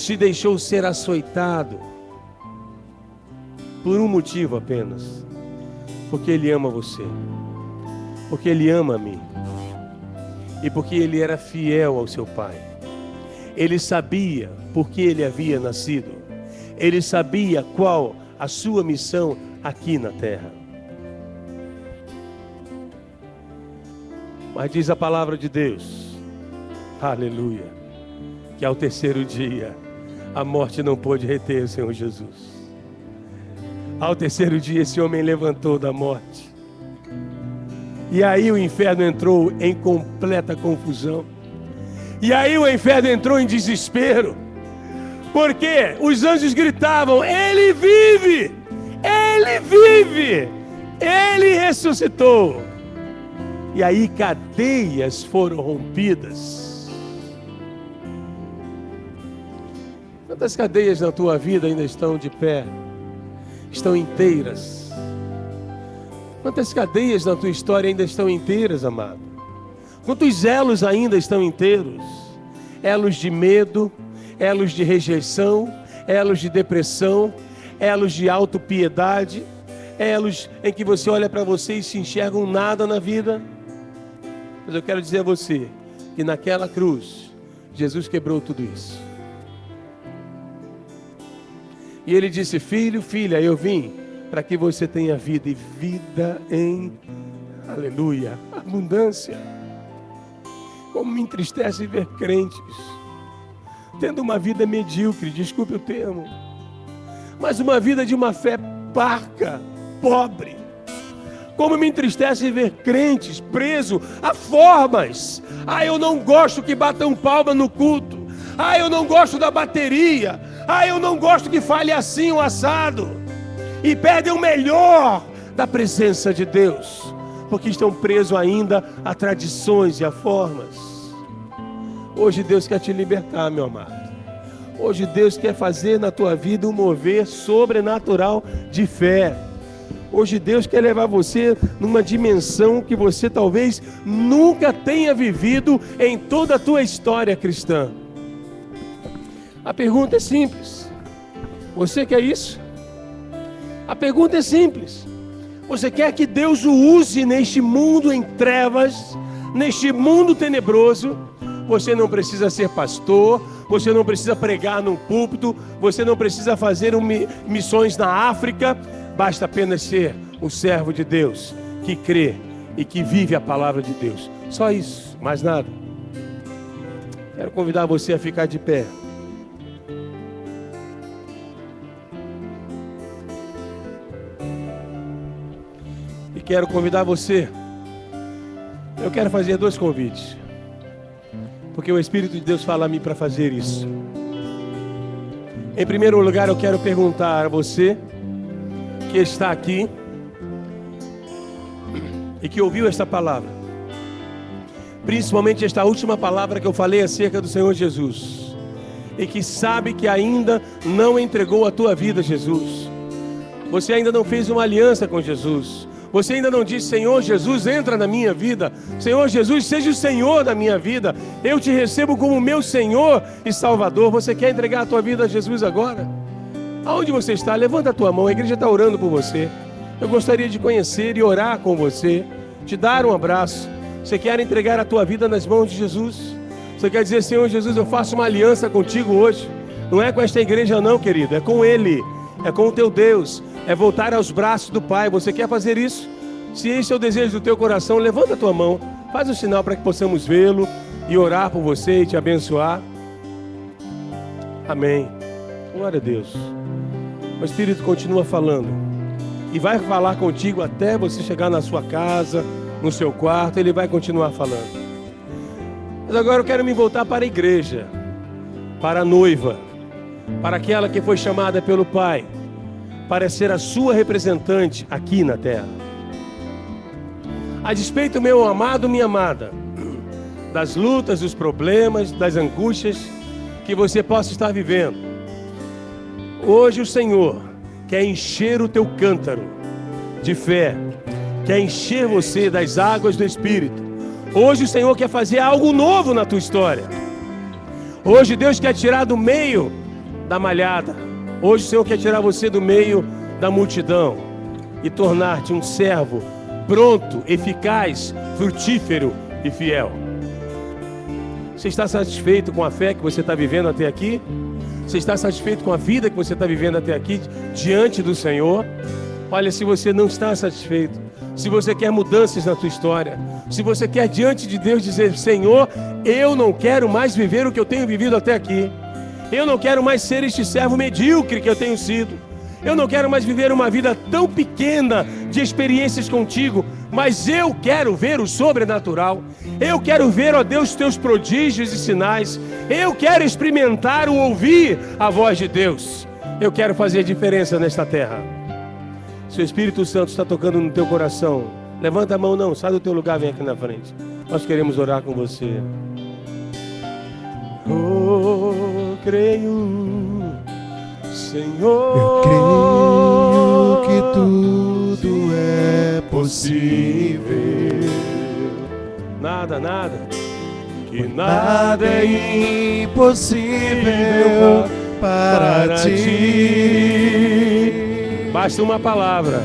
se deixou ser açoitado por um motivo apenas, porque Ele ama você, porque Ele ama a mim e porque Ele era fiel ao seu Pai. Ele sabia por que Ele havia nascido, Ele sabia qual a sua missão aqui na terra. Mas diz a palavra de Deus, aleluia, que ao terceiro dia a morte não pôde reter o Senhor Jesus. Ao terceiro dia esse homem levantou da morte. E aí o inferno entrou em completa confusão. E aí o inferno entrou em desespero. Porque os anjos gritavam: Ele vive! Ele vive! Ele ressuscitou! E aí cadeias foram rompidas. Quantas cadeias na tua vida ainda estão de pé? Estão inteiras? Quantas cadeias na tua história ainda estão inteiras, amado? Quantos elos ainda estão inteiros? Elos de medo, elos de rejeição, elos de depressão, elos de autopiedade, elos em que você olha para você e se enxerga um nada na vida. Mas eu quero dizer a você que naquela cruz, Jesus quebrou tudo isso. E Ele disse: filho, filha, eu vim para que você tenha vida, e vida em, aleluia, abundância. Como me entristece ver crentes tendo uma vida medíocre, desculpe o termo, mas uma vida de uma fé parca, pobre. Como me entristece ver crentes presos a formas. Eu não gosto que batam palma no culto. Eu não gosto da bateria. Eu não gosto que fale assim o assado. E perdem o melhor da presença de Deus, porque estão presos ainda a tradições e a formas. Hoje Deus quer te libertar, meu amado. Hoje Deus quer fazer na tua vida um mover sobrenatural de fé. Hoje Deus quer levar você numa dimensão que você talvez nunca tenha vivido em toda a tua história cristã. A pergunta é simples. Você quer isso? A pergunta é simples. Você quer que Deus o use neste mundo em trevas, neste mundo tenebroso? Você não precisa ser pastor, você não precisa pregar num púlpito, você não precisa fazer missões na África. Basta apenas ser um servo de Deus, que crê e que vive a palavra de Deus. Só isso, mais nada. Quero convidar você a ficar de pé. E quero convidar você. Eu quero fazer 2 convites, porque o Espírito de Deus fala a mim para fazer isso. Em primeiro lugar, eu quero perguntar a você que está aqui e que ouviu esta palavra, principalmente esta última palavra que eu falei acerca do Senhor Jesus, e que sabe que ainda não entregou a tua vida a Jesus. Você ainda não fez uma aliança com Jesus. Você ainda não disse: Senhor Jesus, entra na minha vida. Senhor Jesus, seja o Senhor da minha vida. Eu te recebo como meu Senhor e Salvador. Você quer entregar a tua vida a Jesus agora? Aonde você está? Levanta a tua mão, a igreja está orando por você. Eu gostaria de conhecer e orar com você, te dar um abraço. Você quer entregar a tua vida nas mãos de Jesus? Você quer dizer: Senhor Jesus, eu faço uma aliança contigo hoje. Não é com esta igreja não, querido, é com Ele, é com o teu Deus, é voltar aos braços do Pai. Você quer fazer isso? Se esse é o desejo do teu coração, levanta a tua mão, faz um sinal para que possamos vê-lo e orar por você e te abençoar. Amém. Glória a Deus. O Espírito continua falando e vai falar contigo até você chegar na sua casa, no seu quarto. Ele vai continuar falando. Mas agora eu quero me voltar para a igreja, para a noiva, para aquela que foi chamada pelo Pai para ser a sua representante aqui na terra. A despeito, meu amado, minha amada, das lutas, dos problemas, das angústias que você possa estar vivendo, hoje o Senhor quer encher o teu cântaro de fé, quer encher você das águas do Espírito. Hoje o Senhor quer fazer algo novo na tua história. Hoje Deus quer tirar do meio da malhada. Hoje o Senhor quer tirar você do meio da multidão e tornar-te um servo pronto, eficaz, frutífero e fiel. Você está satisfeito com a fé que você está vivendo até aqui? Você está satisfeito com a vida que você está vivendo até aqui diante do Senhor? Olha, se você não está satisfeito, se você quer mudanças na tua história, se você quer diante de Deus dizer: Senhor, eu não quero mais viver o que eu tenho vivido até aqui. Eu não quero mais ser este servo medíocre que eu tenho sido. Eu não quero mais viver uma vida tão pequena de experiências contigo, mas eu quero ver o sobrenatural. Eu quero ver, ó Deus, teus prodígios e sinais. Eu quero experimentar o ouvir a voz de Deus. Eu quero fazer diferença nesta terra. Se o Espírito Santo está tocando no teu coração, levanta a mão, não, sai do teu lugar, vem aqui na frente. Nós queremos orar com você. Oh, creio, Senhor.
Eu creio que tudo é possível.
Nada, que
nada é impossível para ti.
Basta uma palavra.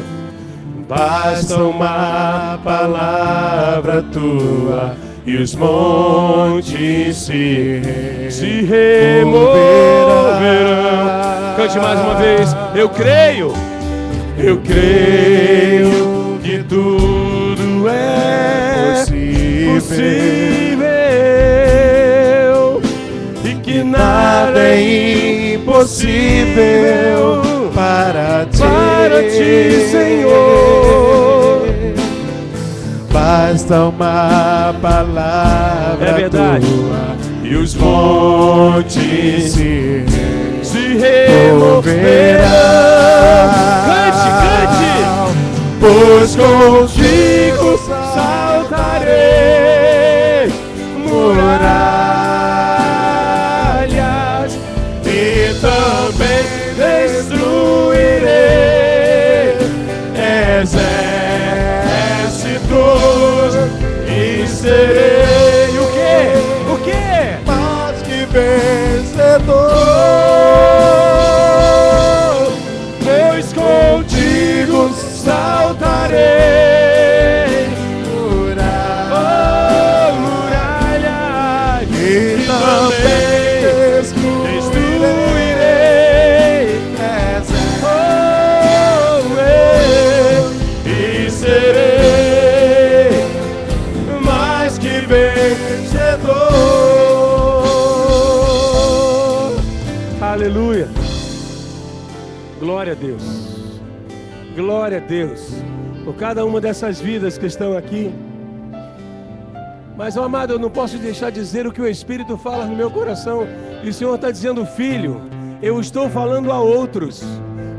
Basta uma palavra tua e os montes se
removerão. Cante mais uma vez. Eu creio que tudo é possível e que nada é impossível para ti, Senhor. Basta uma palavra tua e os montes se removerão. Cante,
pois contigo saltarei muralhas e também destruirei exércitos e serei o quê? Mais que vencedor, pois contigo saltarei muralhas e também destruirei e serei mais que vencedor.
Aleluia. Glória a Deus. Glória a Deus por cada uma dessas vidas que estão aqui. Mas, ó amado, eu não posso deixar de dizer o que o Espírito fala no meu coração. E o Senhor está dizendo: filho, eu estou falando a outros,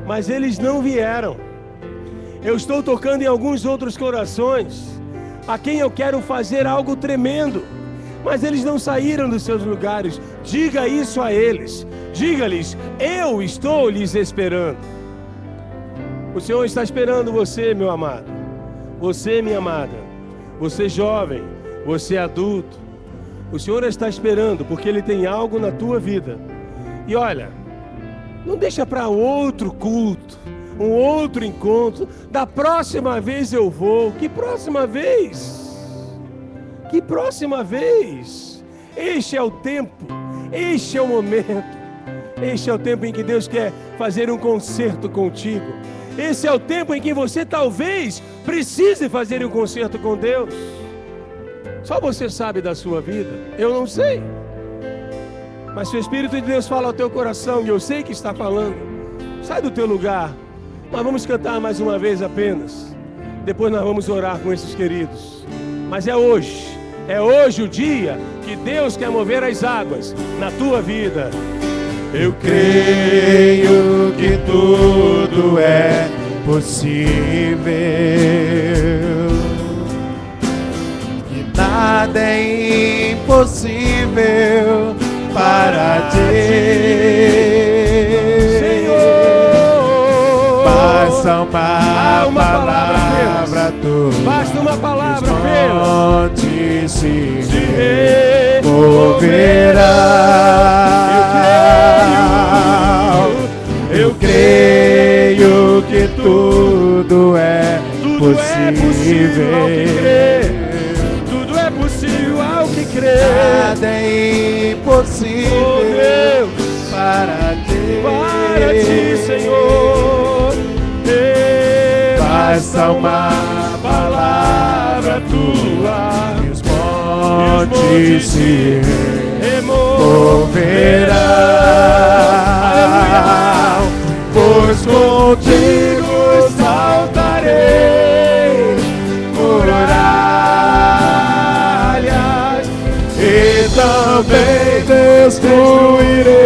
mas eles não vieram. Eu estou tocando em alguns outros corações, a quem eu quero fazer algo tremendo, mas eles não saíram dos seus lugares. Diga isso a eles. Diga-lhes: eu estou lhes esperando. O Senhor está esperando você, meu amado. Você, minha amada. Você jovem. Você adulto. O Senhor está esperando, porque Ele tem algo na tua vida. E olha, não deixa para outro culto, um outro encontro. Da próxima vez eu vou. Que próxima vez? Que próxima vez? Este é o tempo. Este é o momento. Este é o tempo em que Deus quer fazer um concerto contigo. Esse é o tempo em que você talvez precise fazer um concerto com Deus. Só você sabe da sua vida. Eu não sei. Mas se o Espírito de Deus fala ao teu coração, e eu sei que está falando, sai do teu lugar. Nós vamos cantar mais uma vez apenas. Depois nós vamos orar com esses queridos. Mas é hoje o dia que Deus quer mover as águas na tua vida.
Eu creio que tudo é possível, que nada é impossível para ti, Senhor. Basta uma palavra tua,
basta uma palavra
apenas, se removerá. creio que tudo é possível
ao que crê. Tudo é possível ao que crê.
Nada é impossível,
oh, Deus,
para
ti, Senhor.
Basta uma palavra tua e os montes se removerão, pois contigo saltarei muralhas e também destruirei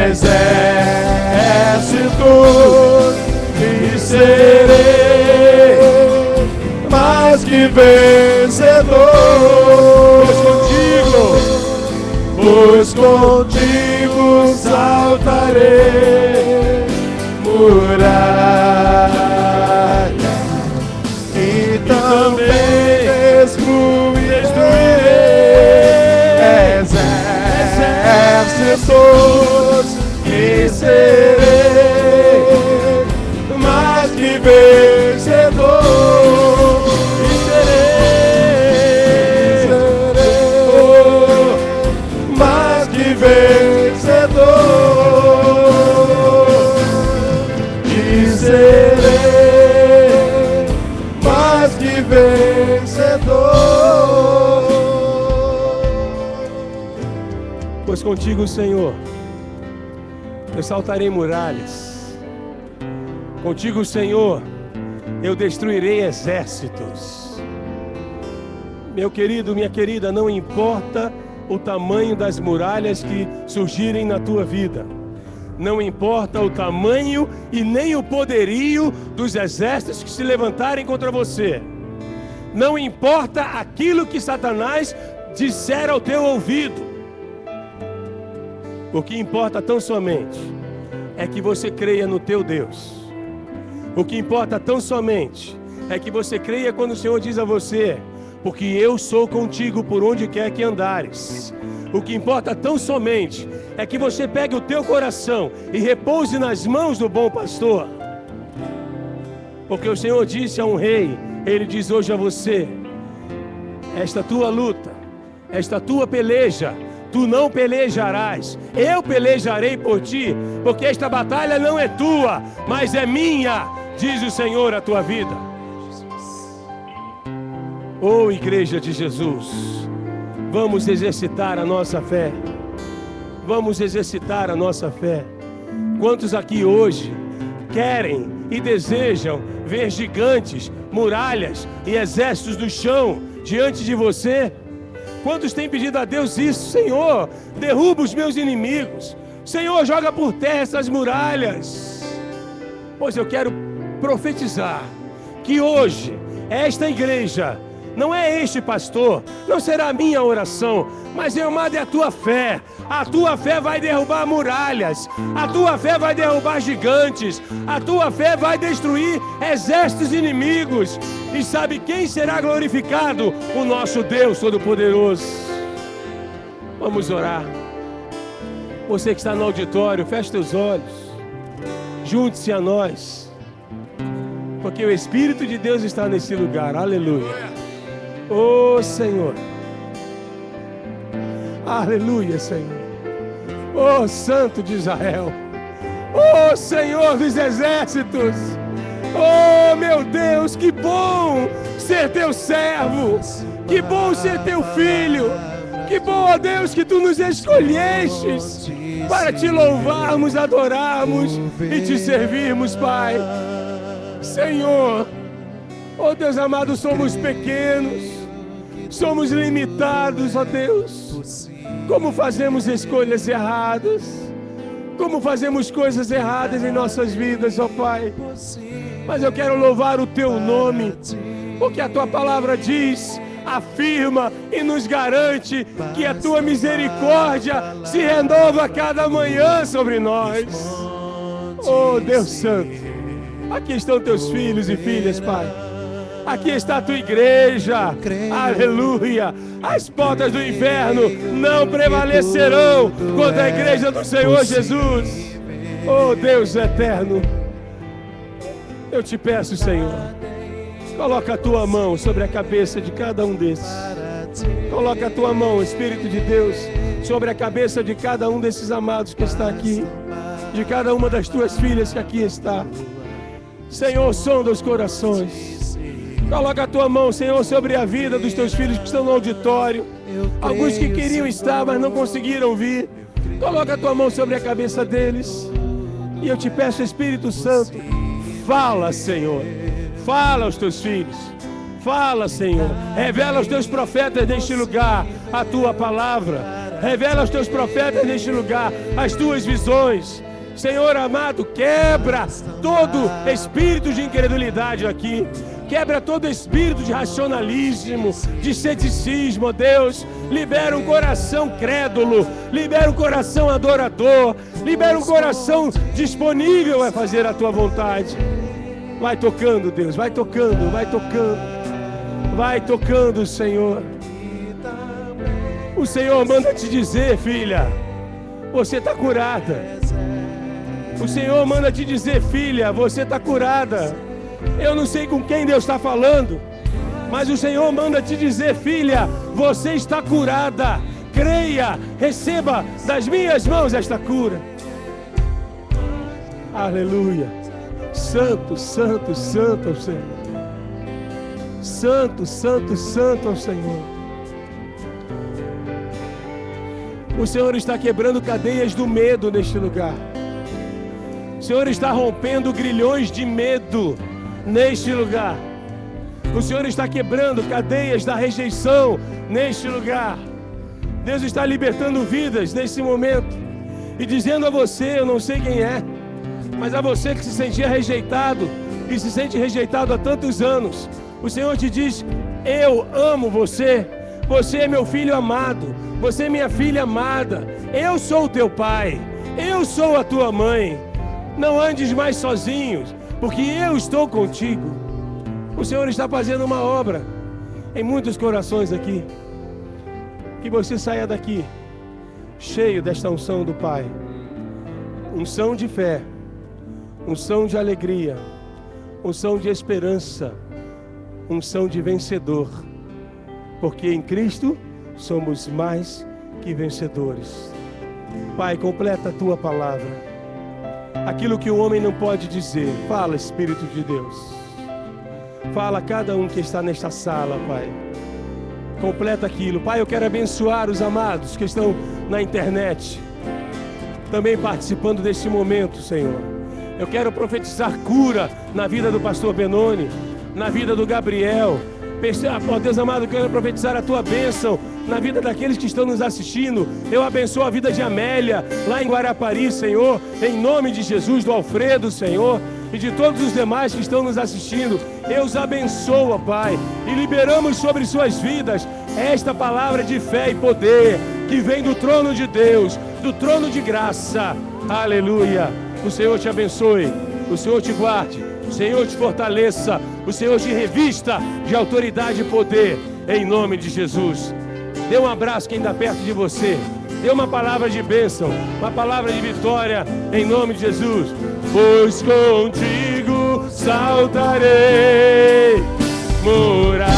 exércitos e serei mais que vencedor. Pois contigo saltarei muralhas e também destruirei exércitos e serei mais que vencedor. Vencedor e serei mais que vencedor.
Pois contigo, Senhor, eu saltarei muralhas. Contigo, Senhor, eu destruirei exércitos. Meu querido, minha querida, não importa o tamanho das muralhas que surgirem na tua vida. Não importa o tamanho e nem o poderio dos exércitos que se levantarem contra você. Não importa aquilo que Satanás disser ao teu ouvido. O que importa tão somente é que você creia no teu Deus. O que importa tão somente é que você creia quando o Senhor diz a você: porque eu sou contigo por onde quer que andares. O que importa tão somente é que você pegue o teu coração e repouse nas mãos do bom pastor. Porque o Senhor disse a um rei, Ele diz hoje a você: esta tua luta, esta tua peleja, tu não pelejarás, eu pelejarei por ti, porque esta batalha não é tua, mas é minha, diz o Senhor a tua vida. Oh, igreja de Jesus, vamos exercitar a nossa fé. Vamos exercitar a nossa fé. Quantos aqui hoje querem e desejam ver gigantes, muralhas e exércitos do chão diante de você? Quantos têm pedido a Deus isso? Senhor, derruba os meus inimigos. Senhor, joga por terra essas muralhas. Pois eu quero profetizar que hoje esta igreja, não é este pastor, não será a minha oração, mas amado, é a tua fé. A tua fé vai derrubar muralhas, a tua fé vai derrubar gigantes, a tua fé vai destruir exércitos inimigos. E sabe quem será glorificado? O nosso Deus Todo-Poderoso. Vamos orar. Você que está no auditório, feche teus olhos, junte-se a nós, porque o Espírito de Deus está nesse lugar. Aleluia. Oh, Senhor. Aleluia, Senhor. Oh, Santo de Israel. Oh, Senhor dos exércitos. Oh, meu Deus, que bom ser teu servo. Que bom ser teu filho. Que bom, ó Deus, que tu nos escolhestes para te louvarmos, adorarmos e te servirmos, Pai. Senhor, ó Deus amado, somos pequenos. Somos limitados, ó Deus. Como fazemos escolhas erradas. Como fazemos coisas erradas em nossas vidas, ó Pai. Mas eu quero louvar o teu nome, porque a tua palavra diz, afirma e nos garante que a tua misericórdia se renova a cada manhã sobre nós. Oh, Deus Santo, aqui estão teus filhos e filhas, Pai. Aqui está a tua igreja, aleluia. As portas do inferno não prevalecerão contra a igreja do Senhor Jesus. Oh Deus eterno, eu te peço, Senhor, coloca a tua mão sobre a cabeça de cada um desses. Coloca a tua mão, Espírito de Deus, sobre a cabeça de cada um desses amados que está aqui, de cada uma das tuas filhas que aqui está. Senhor, sonda os corações. Coloca a tua mão, Senhor, sobre a vida dos teus filhos que estão no auditório. Alguns que queriam estar, mas não conseguiram vir. Coloca a tua mão sobre a cabeça deles. E eu te peço, Espírito Santo, fala, Senhor. Fala aos teus filhos. Fala, Senhor. Revela aos teus profetas neste lugar a tua palavra. Revela aos teus profetas neste lugar as tuas visões. Senhor amado, quebra todo espírito de incredulidade aqui. Quebra todo espírito de racionalismo, de ceticismo, ó Deus. Libera um coração crédulo, libera um coração adorador, libera um coração disponível a fazer a tua vontade. Vai tocando, Deus, vai tocando, vai tocando. Vai tocando, Senhor. O Senhor manda te dizer, filha, você está curada. O Senhor manda te dizer, filha, você está curada. Eu não sei com quem Deus está falando, mas o Senhor manda te dizer, filha, você está curada. Creia, receba das minhas mãos esta cura. Aleluia. Santo, santo, santo ao Senhor. Santo, santo, santo ao Senhor. O Senhor está quebrando cadeias do medo neste lugar. O Senhor está rompendo grilhões de medo neste lugar. O Senhor está quebrando cadeias da rejeição neste lugar. Deus está libertando vidas nesse momento e dizendo a você, eu não sei quem é, mas a você que se sentia rejeitado e se sente rejeitado há tantos anos, o Senhor te diz, eu amo você. Você é meu filho amado. Você é minha filha amada. Eu sou o teu pai. Eu sou a tua mãe. Não andes mais sozinho, porque eu estou contigo. O Senhor está fazendo uma obra em muitos corações aqui. Que você saia daqui cheio desta unção do Pai. Unção de fé, unção de alegria, unção de esperança, unção de vencedor. Porque em Cristo somos mais que vencedores. Pai, completa a tua palavra. Aquilo que o homem não pode dizer, fala, Espírito de Deus. Fala a cada um que está nesta sala, Pai. Completa aquilo. Pai, eu quero abençoar os amados que estão na internet, também participando deste momento, Senhor. Eu quero profetizar cura na vida do pastor Benoni, na vida do Gabriel. Ó Deus amado, eu quero profetizar a tua bênção na vida daqueles que estão nos assistindo. Eu abençoo a vida de Amélia, lá em Guarapari, Senhor, em nome de Jesus, do Alfredo, Senhor, e de todos os demais que estão nos assistindo. Eu os abençoo, Pai, e liberamos sobre suas vidas esta palavra de fé e poder, que vem do trono de Deus, do trono de graça. Aleluia. O Senhor te abençoe, o Senhor te guarde, o Senhor te fortaleça, o Senhor te revista de autoridade e poder, em nome de Jesus. Dê um abraço quem está perto de você. Dê uma palavra de bênção, uma palavra de vitória, em nome de Jesus. Pois contigo saltarei, morar.